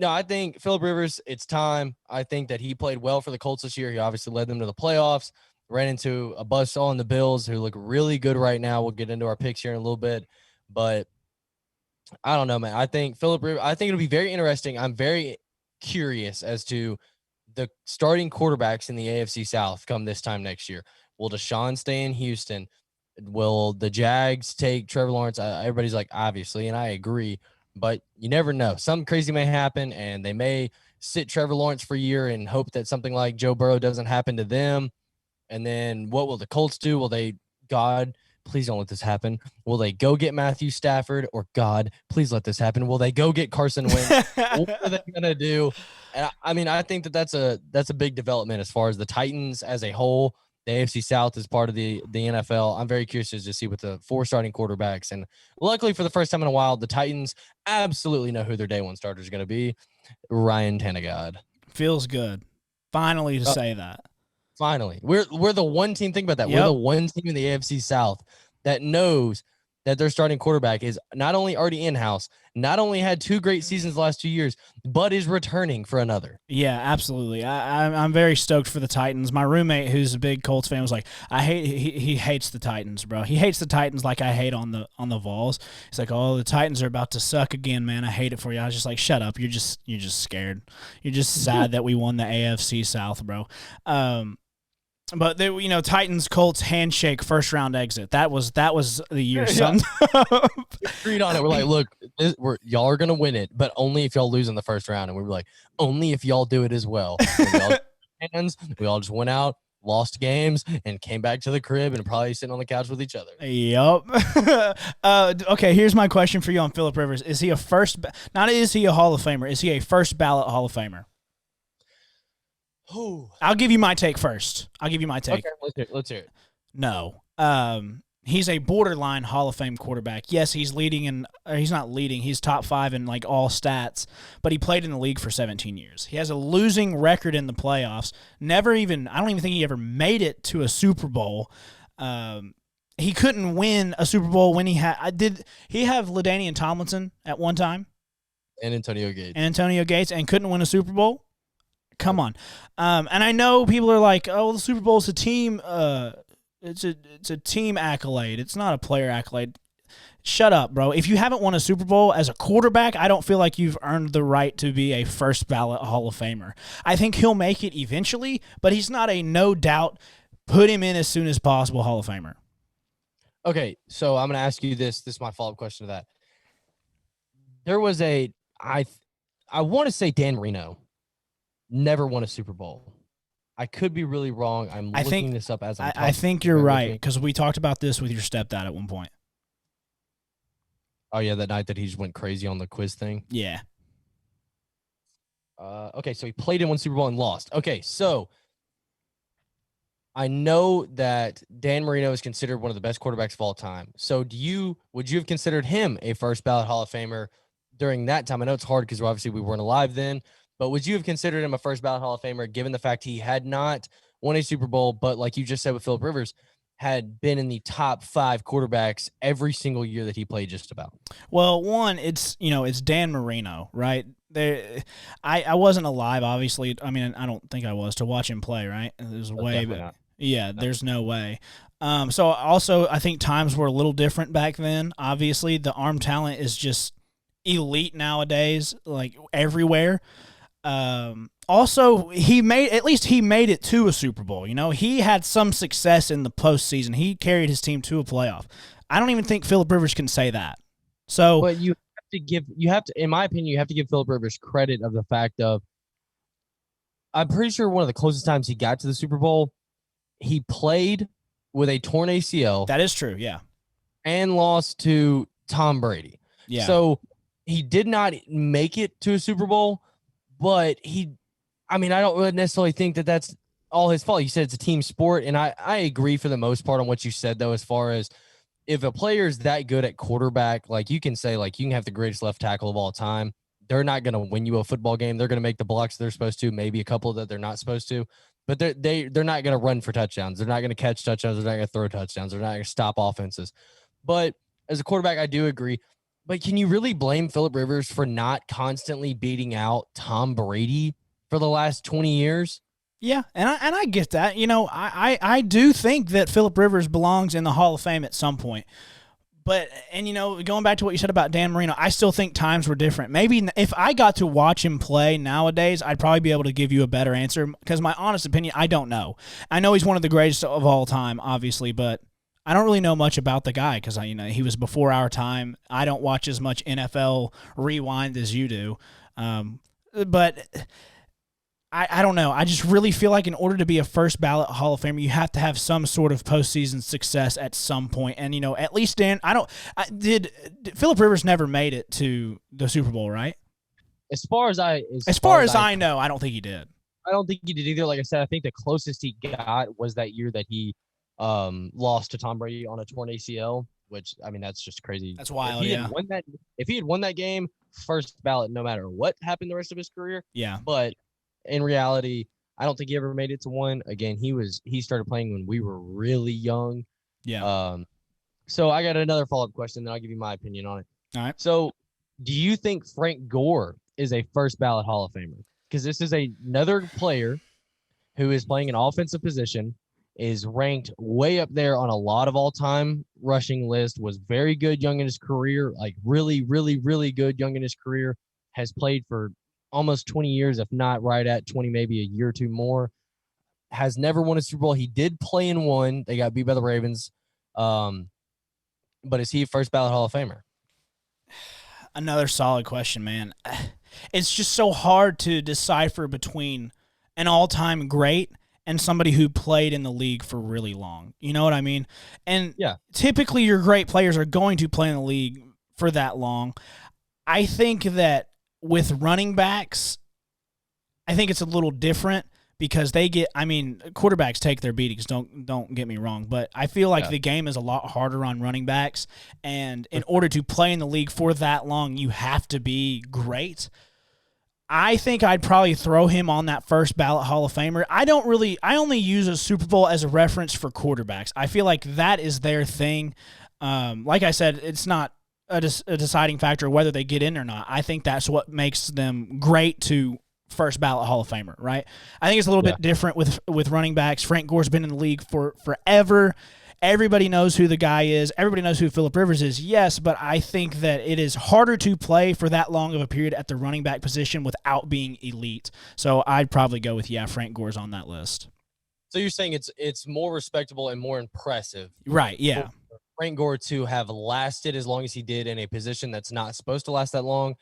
I think Philip Rivers, it's time. I think that he played well for the Colts this year. He obviously led them to the playoffs, ran into a buzzsaw in the Bills, who look really good right now. We'll get into our picks here in a little bit. But I don't know, man. I think Philip Rivers, I think it'll be very interesting. I'm very curious as to the starting quarterbacks in the AFC South come this time next year. Will Deshaun stay in Houston? Will the Jags take Trevor Lawrence? Everybody's like, obviously, and I agree, but you never know. Something crazy may happen, and they may sit Trevor Lawrence for a year and hope that something like Joe Burrow doesn't happen to them. And then what will the Colts do? Will they, God, please don't let this happen. Will they go get Matthew Stafford, or God, please let this happen? Will they go get Carson Wentz? What are they going to do? And I mean, I think that's a big development as far as the Titans as a whole. The AFC South is part of the NFL. I'm very curious to see what the 4 starting quarterbacks. And luckily for the first time in a while, the Titans absolutely know who their day one starter is going to be. Ryan Tannehill. Feels good. Finally to say that. Finally, we're the one team. Think about that. Yep. We're the one team in the AFC South that knows that their starting quarterback is not only already in-house, not only had 2 great seasons the last 2 years, but is returning for another. Yeah, absolutely. I'm very stoked for the Titans. My roommate, who's a big Colts fan, was like, he hates the Titans, bro. He hates the Titans like I hate on the Vols. He's like, oh, the Titans are about to suck again, man. I hate it for you. I was just like, shut up. You're just scared. You're just sad that we won the AFC South, bro. But they, Titans Colts handshake first round exit. That was the year Yeah. summed up. We agreed on it. We're like, look, y'all are gonna win it, but only if y'all lose in the first round. And we were like, only if y'all do it as well. We all just went out, lost games, and came back to the crib and probably sitting on the couch with each other. Yup. Okay, here's my question for you on Phillip Rivers. Is he not is he a Hall of Famer? Is he a first ballot Hall of Famer? Ooh. I'll give you my take first. Okay, let's hear it. No. He's a borderline Hall of Fame quarterback. Yes, he's he's not leading. He's top 5 in like all stats, but he played in the league for 17 years. He has a losing record in the playoffs. I don't even think he ever made it to a Super Bowl. He couldn't win a Super Bowl when he did he have LaDainian Tomlinson at one time? And Antonio Gates. And couldn't win a Super Bowl? Come on. And I know people are like, oh, the Super Bowl is a team it's a team accolade. It's not a player accolade. Shut up, bro. If you haven't won a Super Bowl as a quarterback, I don't feel like you've earned the right to be a first ballot Hall of Famer. I think he'll make it eventually, but he's not a no doubt put him in as soon as possible Hall of Famer. Okay, so I'm going to ask you this. This is my follow-up question to that. There was I want to say Dan Marino never won a Super Bowl. I could be really wrong. I'm looking this up as I'm talking. I think you're right, because we talked about this with your stepdad at one point. Oh, yeah, that night that he just went crazy on the quiz thing? Yeah. Okay, so he played in one Super Bowl and lost. Okay, so I know that Dan Marino is considered one of the best quarterbacks of all time. So would you have considered him a first ballot Hall of Famer during that time? I know it's hard because obviously we weren't alive then, but would you have considered him a first ballot Hall of Famer given the fact he had not won a Super Bowl, but like you just said with Phillip Rivers, had been in the top 5 quarterbacks every single year that he played just about? Well, one, it's Dan Marino, right? I wasn't alive, obviously. I mean, I don't think I was to watch him play, right? There's a way, but yeah, there's no way. So also, I think times were a little different back then. Obviously, the arm talent is just elite nowadays, like everywhere. Also, he made it to a Super Bowl. He had some success in the postseason. He carried his team to a playoff. I don't even think Phillip Rivers can say that. So, but you have to, in my opinion, you have to give Phillip Rivers credit of the fact of, I'm pretty sure one of the closest times he got to the Super Bowl, he played with a torn ACL. That is true, yeah. And lost to Tom Brady. Yeah. So he did not make it to a Super Bowl, but I don't necessarily think that that's all his fault. You said it's a team sport, and I agree for the most part on what you said, though, as far as if a player is that good at quarterback, like you can say, like, you can have the greatest left tackle of all time. They're not going to win you a football game. They're going to make the blocks they're supposed to, maybe a couple that they're not supposed to, but they're not going to run for touchdowns. They're not going to catch touchdowns. They're not going to throw touchdowns. They're not going to stop offenses. But as a quarterback, I do agree. But can you really blame Phillip Rivers for not constantly beating out Tom Brady for the last 20 years? Yeah, and I get that. I do think that Phillip Rivers belongs in the Hall of Fame at some point. But, going back to what you said about Dan Marino, I still think times were different. Maybe if I got to watch him play nowadays, I'd probably be able to give you a better answer, because my honest opinion, I don't know. I know he's one of the greatest of all time, obviously, but I don't really know much about the guy because he was before our time. I don't watch as much NFL Rewind as you do. But I don't know. I just really feel like in order to be a first ballot Hall of Famer, you have to have some sort of postseason success at some point. And, at least did Phillip Rivers never made it to the Super Bowl, right? As far as I know, I don't think he did. I don't think he did either. Like I said, I think the closest he got was that year that he lost to Tom Brady on a torn ACL, which, that's just crazy. That's wild, if he had won that game, first ballot, no matter what happened the rest of his career. Yeah. But in reality, I don't think he ever made it to one. Again, he started playing when we were really young. Yeah. So I got another follow-up question, then I'll give you my opinion on it. All right. So do you think Frank Gore is a first ballot Hall of Famer? Because this is another player who is playing an offensive position, is ranked way up there on a lot of all-time rushing lists, was very good young in his career, like really, really, really good young in his career, has played for almost 20 years, if not right at 20, maybe a year or two more. has never won a Super Bowl. He did play in one. They got beat by the Ravens. But is he a first ballot Hall of Famer? Another solid question, man. It's just so hard to decipher between an all-time great and somebody who played in the league for really long. You know what I mean? And typically your great players are going to play in the league for that long. I think that with running backs, I think it's a little different because quarterbacks take their beatings, don't get me wrong, but I feel like the game is a lot harder on running backs, and in order to play in the league for that long, you have to be great. I think I'd probably throw him on that first ballot Hall of Famer. I only use a Super Bowl as a reference for quarterbacks. I feel like that is their thing. Like I said, it's not a deciding factor whether they get in or not. I think that's what makes them great to first ballot Hall of Famer, right? I think it's a little bit different with running backs. Frank Gore's been in the league for forever. Everybody knows who the guy is. Everybody knows who Phillip Rivers is. Yes, but I think that it is harder to play for that long of a period at the running back position without being elite. So I'd probably go with, Frank Gore's on that list. So you're saying it's more respectable and more impressive. Right, yeah. For Frank Gore to have lasted as long as he did in a position that's not supposed to last that long,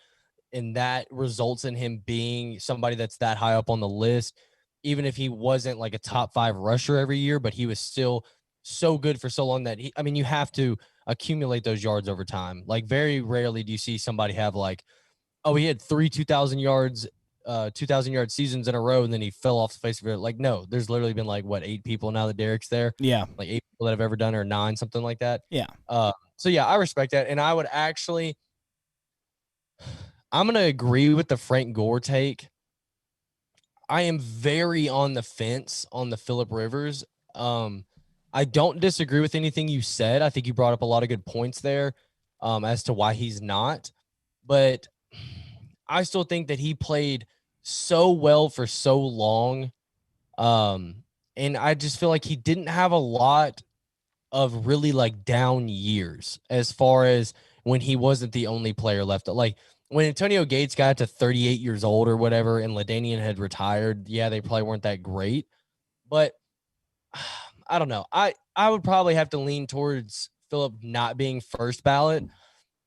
and that results in him being somebody that's that high up on the list, even if he wasn't like a top 5 rusher every year, but he was still so good for so long that you have to accumulate those yards over time. Like very rarely do you see somebody have he had 3 2,000 yard seasons in a row and then he fell off the face of it. Like, no, there's literally been 8 people now that Derek's there. Yeah. 8 people that have ever done it, or 9, something like that. Yeah. So yeah, I respect that. And I would actually, I'm going to agree with the Frank Gore take. I am very on the fence on the Phillip Rivers. I don't disagree with anything you said. I think you brought up a lot of good points there as to why he's not. But I still think that he played so well for so long. And I just feel like he didn't have a lot of really down years as far as when he wasn't the only player left. Like when Antonio Gates got to 38 years old or whatever and LaDainian had retired, they probably weren't that great. But I don't know. I would probably have to lean towards Phillip not being first ballot,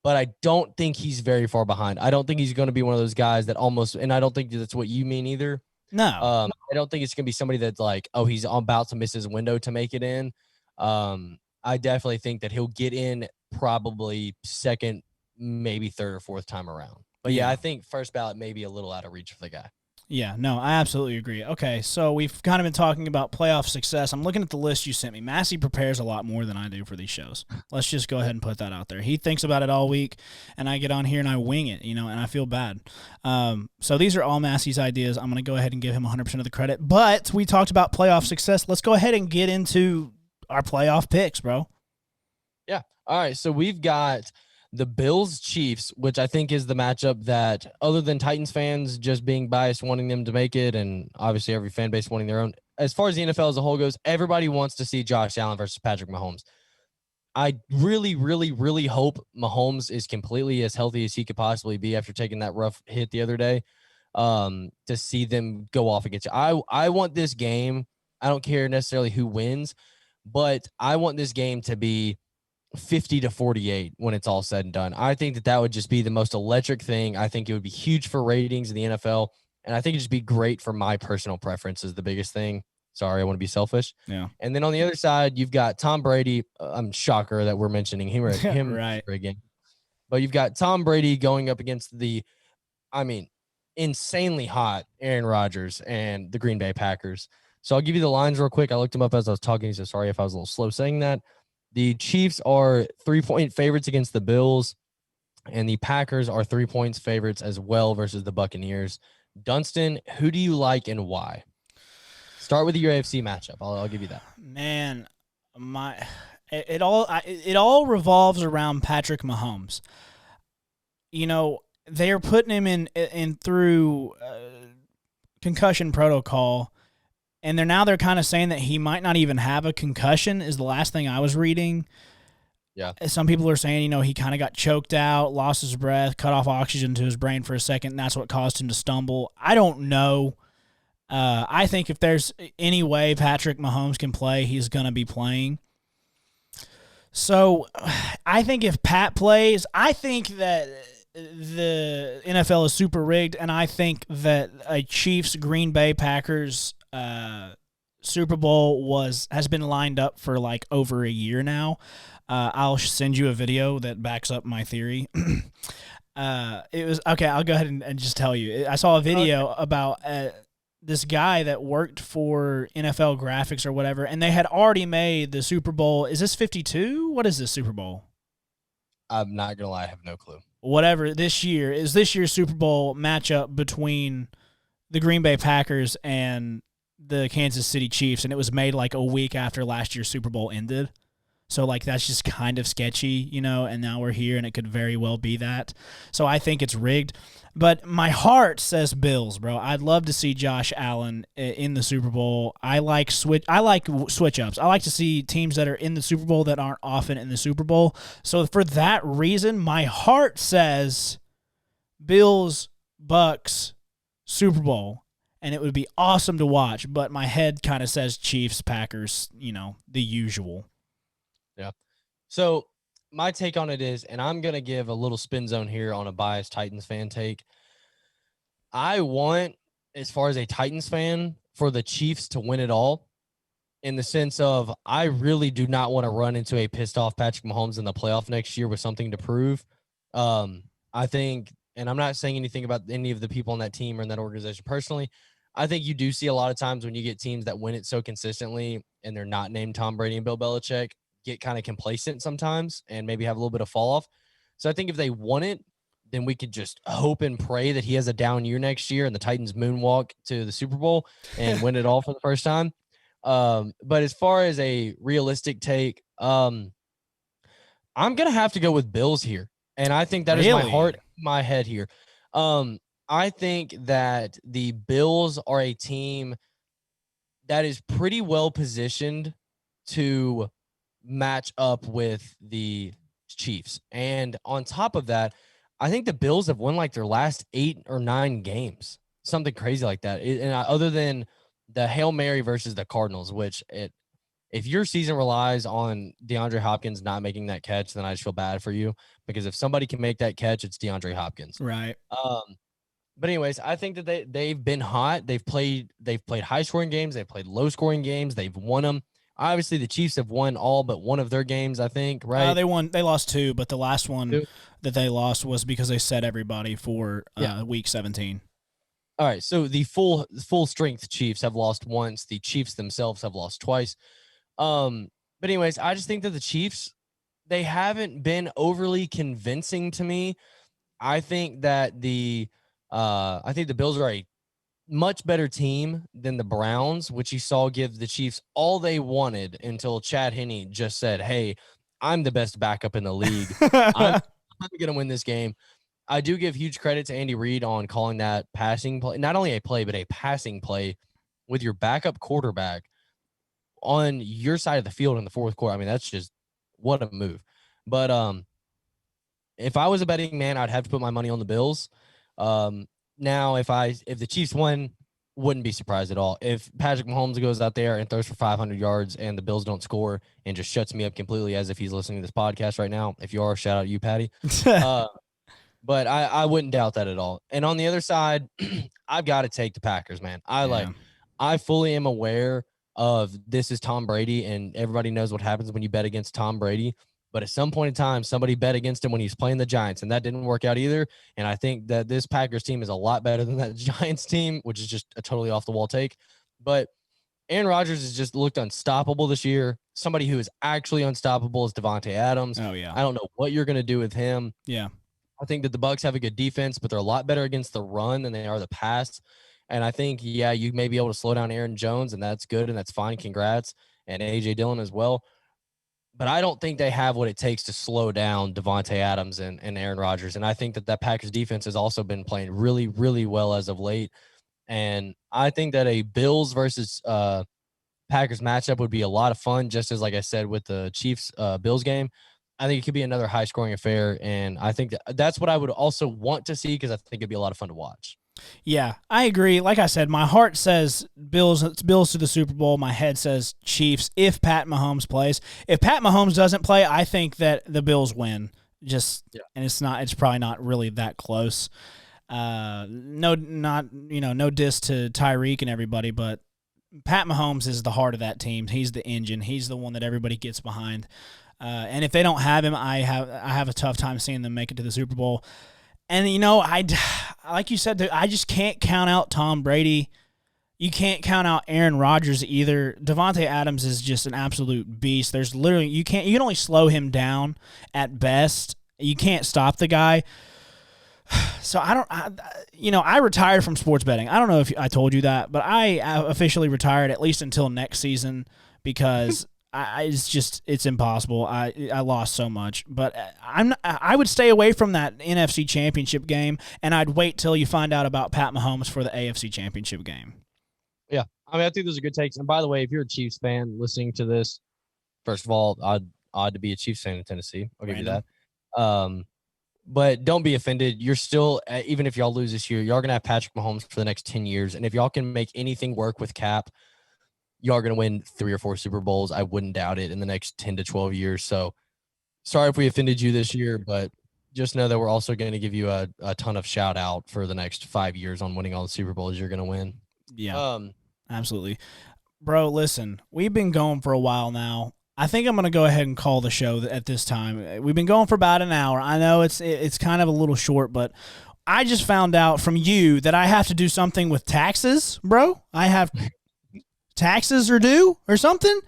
but I don't think he's very far behind. I don't think he's going to be one of those guys that almost, and I don't think that's what you mean either. No. I don't think it's going to be somebody that's he's about to miss his window to make it in. I definitely think that he'll get in probably second, maybe third or fourth time around. But I think first ballot may be a little out of reach for the guy. Yeah, no, I absolutely agree. Okay, so we've kind of been talking about playoff success. I'm looking at the list you sent me. Massey prepares a lot more than I do for these shows. Let's just go ahead and put that out there. He thinks about it all week, and I get on here and I wing it, and I feel bad. So these are all Massey's ideas. I'm going to go ahead and give him 100% of the credit. But we talked about playoff success. Let's go ahead and get into our playoff picks, bro. Yeah. All right, so we've got the Bills-Chiefs, which I think is the matchup that, other than Titans fans just being biased, wanting them to make it, and obviously every fan base wanting their own, as far as the NFL as a whole goes, everybody wants to see Josh Allen versus Patrick Mahomes. I really, really, really hope Mahomes is completely as healthy as he could possibly be after taking that rough hit the other day, to see them go off against you. I want this game. I don't care necessarily who wins, but I want this game to be 50-48 when it's all said and done. I think that would just be the most electric thing. I think it would be huge for ratings in the NFL, and I think it'd just be great for my personal preference is the biggest thing. Sorry, I want to be selfish. Yeah. And then on the other side, you've got Tom Brady. I'm shocker that we're mentioning him right again. But you've got Tom Brady going up against the, insanely hot Aaron Rodgers and the Green Bay Packers. So I'll give you the lines real quick. I looked them up as I was talking, so sorry if I was a little slow saying that. The Chiefs are 3-point favorites against the Bills, and the Packers are 3 points favorites as well versus the Buccaneers. Dunstan, who do you like and why? Start with your AFC matchup. I'll give you that. Man, it all revolves around Patrick Mahomes. They're putting him in through concussion protocol. And they're kind of saying that he might not even have a concussion is the last thing I was reading. Yeah. Some people are saying, he kind of got choked out, lost his breath, cut off oxygen to his brain for a second, and that's what caused him to stumble. I don't know. I think if there's any way Patrick Mahomes can play, he's going to be playing. So I think if Pat plays, I think that the NFL is super rigged, and I think that a Chiefs Green Bay Packers Super Bowl has been lined up for like over a year now. I'll send you a video that backs up my theory. It was okay. I'll go ahead and just tell you. I saw a video about this guy that worked for NFL Graphics or whatever, and they had already made the Super Bowl. Is this 52? What is this Super Bowl? I'm not gonna lie, I have no clue. Whatever this year's Super Bowl matchup between the Green Bay Packers and the Kansas City Chiefs, and it was made like a week after last year's Super Bowl ended. So, like, that's just kind of sketchy, and now we're here, and it could very well be that. So I think it's rigged. But my heart says Bills, bro. I'd love to see Josh Allen in the Super Bowl. I like switch-ups. I like to see teams that are in the Super Bowl that aren't often in the Super Bowl. So for that reason, my heart says Bills, Bucks, Super Bowl. And it would be awesome to watch. But my head kind of says Chiefs, Packers, the usual. Yeah. So my take on it is, and I'm going to give a little spin zone here on a biased Titans fan take. I want, as far as a Titans fan, for the Chiefs to win it all, in the sense of I really do not want to run into a pissed off Patrick Mahomes in the playoff next year with something to prove. I think, and I'm not saying anything about any of the people on that team or in that organization personally, I think you do see a lot of times when you get teams that win it so consistently and they're not named Tom Brady and Bill Belichick, get kind of complacent sometimes and maybe have a little bit of fall off. So I think if they won it, then we could just hope and pray that he has a down year next year and the Titans moonwalk to the Super Bowl and win it all for the first time. But as far as a realistic take, I'm going to have to go with Bills here. And I think that is my heart, my head here. I think that the Bills are a team that is pretty well positioned to match up with the Chiefs. And on top of that, I think the Bills have won like their last 8 or 9 games, something crazy like that. And other than the Hail Mary versus the Cardinals, which if your season relies on DeAndre Hopkins not making that catch, then I just feel bad for you, because if somebody can make that catch, it's DeAndre Hopkins. Right. But anyways, I think that they've been hot. They've played high scoring games. They've played low scoring games. They've won them. Obviously, the Chiefs have won all but one of their games, I think, right? They lost 2, but the last one that they lost was because they set everybody for week 17. All right, so the full strength Chiefs have lost once. The Chiefs themselves have lost twice. But anyways, I just think that the Chiefs, they haven't been overly convincing to me. I think that the Bills are a much better team than the Browns, which you saw give the Chiefs all they wanted until Chad Henne just said, "Hey, I'm the best backup in the league. I'm going to win this game." I do give huge credit to Andy Reid on calling that passing play, not only a play, but a passing play with your backup quarterback on your side of the field in the fourth quarter. I mean, that's just what a move. But if I was a betting man, I'd have to put my money on the Bills. Now, if the Chiefs win, wouldn't be surprised at all. If Patrick Mahomes goes out there and throws for 500 yards and the Bills don't score and just shuts me up completely, as if he's listening to this podcast right now. If you are, shout out to you, Patty. But I wouldn't doubt that at all. And on the other side, I've got to take the Packers, man. I fully am aware of this is Tom Brady, and everybody knows what happens when you bet against Tom Brady. But at some point in time, somebody bet against him when he's playing the Giants, and that didn't work out either. And I think that this Packers team is a lot better than that Giants team, which is just a totally off-the-wall take. But Aaron Rodgers has just looked unstoppable this year. Somebody who is actually unstoppable is Davante Adams. Oh, yeah. I don't know what you're going to do with him. Yeah. I think that the Bucs have a good defense, but they're a lot better against the run than they are the pass. And I think, you may be able to slow down Aaron Jones, and that's good, and that's fine. Congrats. And A.J. Dillon as well. But I don't think they have what it takes to slow down Davante Adams and Aaron Rodgers. And I think that Packers defense has also been playing really, really well as of late. And I think that a Bills versus Packers matchup would be a lot of fun, just as, like I said, with the Chiefs Bills game. I think it could be another high-scoring affair, and I think that's what I would also want to see, because I think it'd be a lot of fun to watch. Yeah, I agree. Like I said, my heart says Bills. It's Bills to the Super Bowl. My head says Chiefs. If Pat Mahomes plays, if Pat Mahomes doesn't play, I think that the Bills win. Just Yeah. and it's not. It's probably not really that close. No, not no diss to Tyreek and everybody, but Pat Mahomes is the heart of that team. He's the engine. He's the one that everybody gets behind. And if they don't have him, I have a tough time seeing them make it to the Super Bowl. And I like you said, I just can't count out Tom Brady. You can't count out Aaron Rodgers either. Devontae Adams is just an absolute beast. There's literally you can only slow him down at best. You can't stop the guy. So I retired from sports betting. I don't know if I told you that, but I officially retired at least until next season because it's impossible. I lost so much, but I would stay away from that NFC Championship game, and I'd wait till you find out about Pat Mahomes for the AFC Championship game. Yeah, I mean, I think those are good takes. And by the way, if you're a Chiefs fan listening to this, first of all, odd to be a Chiefs fan in Tennessee. I'll give you that. But don't be offended. You're still, even if y'all lose this year, y'all going to have Patrick Mahomes for the next 10 years. And if y'all can make anything work with Cap, y'all are going to win 3 or 4 Super Bowls. I wouldn't doubt it in the next 10 to 12 years. So sorry if we offended you this year, but just know that we're also going to give you a ton of shout out for the next 5 years on winning all the Super Bowls you're going to win. Yeah, absolutely. Bro, listen, we've been going for a while now. I think I'm going to go ahead and call the show at this time. We've been going for about an hour. I know it's kind of a little short, but I just found out from you that I have to do something with taxes, bro. I have taxes are due or something.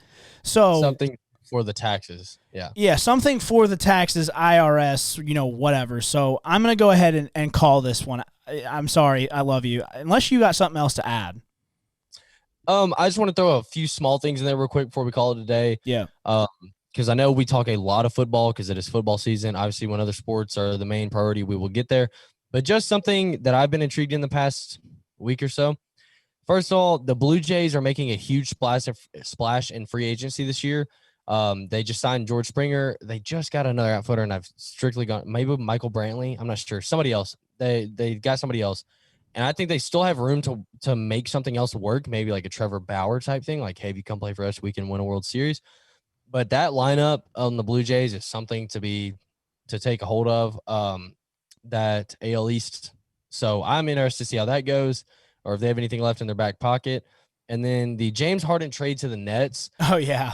So something for the taxes. Yeah. Yeah, something for the taxes, IRS, whatever. So I'm going to go ahead and call this one. I'm sorry. I love you. Unless you got something else to add. I just want to throw a few small things in there real quick before we call it a day. Yeah. Because I know we talk a lot of football because it is football season. Obviously, when other sports are the main priority, we will get there. But just something that I've been intrigued in the past week or so. First of all, the Blue Jays are making a huge splash in free agency this year. They just signed George Springer. They just got another outfielder, and I've strictly gone maybe Michael Brantley. I'm not sure. Somebody else. They got somebody else. And I think they still have room to make something else work, maybe like a Trevor Bauer type thing, like, hey, if you come play for us, we can win a World Series. But that lineup on the Blue Jays is something to take a hold of, that AL East. So I'm interested to see how that goes, or if they have anything left in their back pocket. And then the James Harden trade to the Nets. Oh, yeah.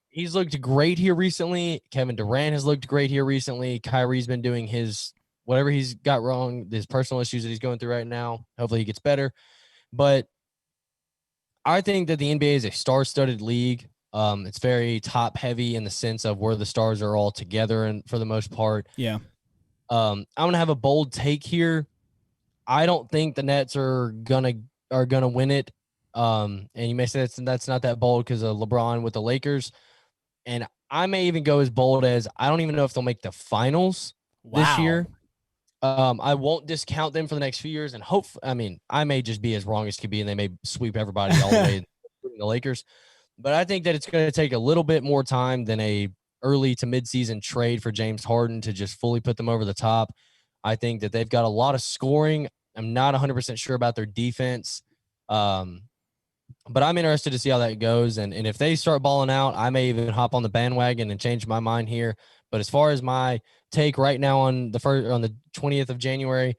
He's looked great here recently. Kevin Durant has looked great here recently. Kyrie's been doing his whatever he's got wrong, his personal issues that he's going through right now. Hopefully he gets better. But I think that the NBA is a star-studded league. It's very top-heavy in the sense of where the stars are all together, and for the most part. Yeah. I'm gonna have a bold take here. I don't think the Nets are gonna win it. And you may say that's not that bold because of LeBron with the Lakers. And I may even go as bold as I don't even know if they'll make the finals this year. I won't discount them for the next few years, and I may just be as wrong as could be, and they may sweep everybody all the way, including the Lakers. But I think that it's going to take a little bit more time than a early to mid-season trade for James Harden to just fully put them over the top. I think that they've got a lot of scoring. I'm not 100% sure about their defense, but I'm interested to see how that goes. And if they start balling out, I may even hop on the bandwagon and change my mind here. But as far as my take right now on the 20th of January,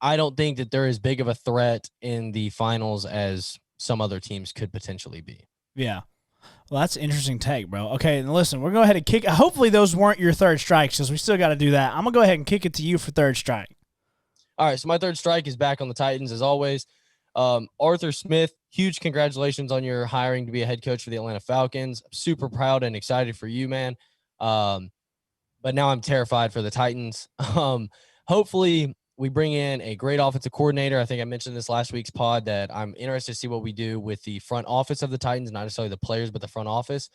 I don't think that they're as big of a threat in the finals as some other teams could potentially be. Yeah. Well, that's an interesting take, bro. Okay, and listen, we're going to go ahead and kick. Hopefully those weren't your third strikes because we still got to do that. I'm going to go ahead and kick it to you for third strike. All right, so my third strike is back on the Titans as always. Arthur Smith, huge congratulations on your hiring to be a head coach for the Atlanta Falcons. I'm super proud and excited for you, man. But now I'm terrified for the Titans. Hopefully we bring in a great offensive coordinator. I think I mentioned this last week's pod that I'm interested to see what we do with the front office of the Titans, not necessarily the players, but the front office.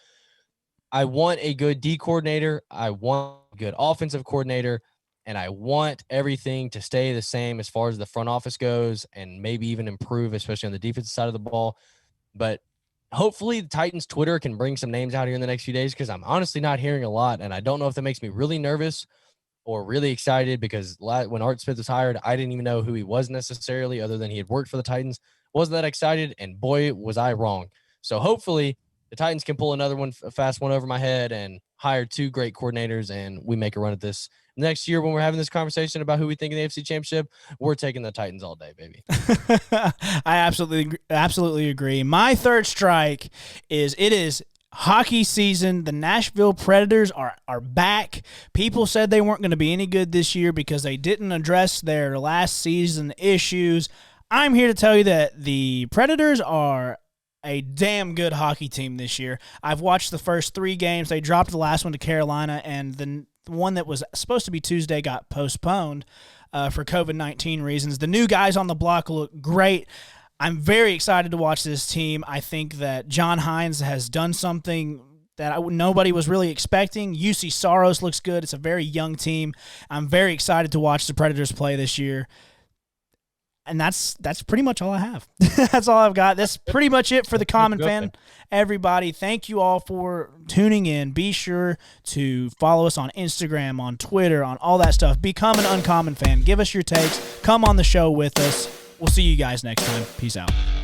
I want a good D coordinator. I want a good offensive coordinator, and I want everything to stay the same as far as the front office goes and maybe even improve, especially on the defensive side of the ball. But hopefully the Titans Twitter can bring some names out here in the next few days because I'm honestly not hearing a lot, and I don't know if that makes me really nervous or really excited because when Art Smith was hired, I didn't even know who he was necessarily other than he had worked for the Titans. Wasn't that excited, and boy, was I wrong. So hopefully the Titans can pull another one, a fast one over my head and hire 2 great coordinators, and we make a run at this. Next year when we're having this conversation about who we think in the AFC Championship, we're taking the Titans all day, baby. I absolutely agree. My third strike is it is hockey season. The Nashville Predators are back. People said they weren't going to be any good this year because they didn't address their last season issues. I'm here to tell you that the Predators are a damn good hockey team this year. I've watched the first 3 games. They dropped the last one to Carolina, and the one that was supposed to be Tuesday got postponed for COVID-19 reasons. The new guys on the block look great. I'm very excited to watch this team. I think that John Hines has done something that nobody was really expecting. UC Saros looks good. It's a very young team. I'm very excited to watch the Predators play this year. And that's pretty much all I have. That's all I've got. That's pretty much it for the Common Fan. Everybody, thank you all for tuning in. Be sure to follow us on Instagram, on Twitter, on all that stuff. Become an Uncommon Fan. Give us your takes. Come on the show with us. We'll see you guys next time. Peace out.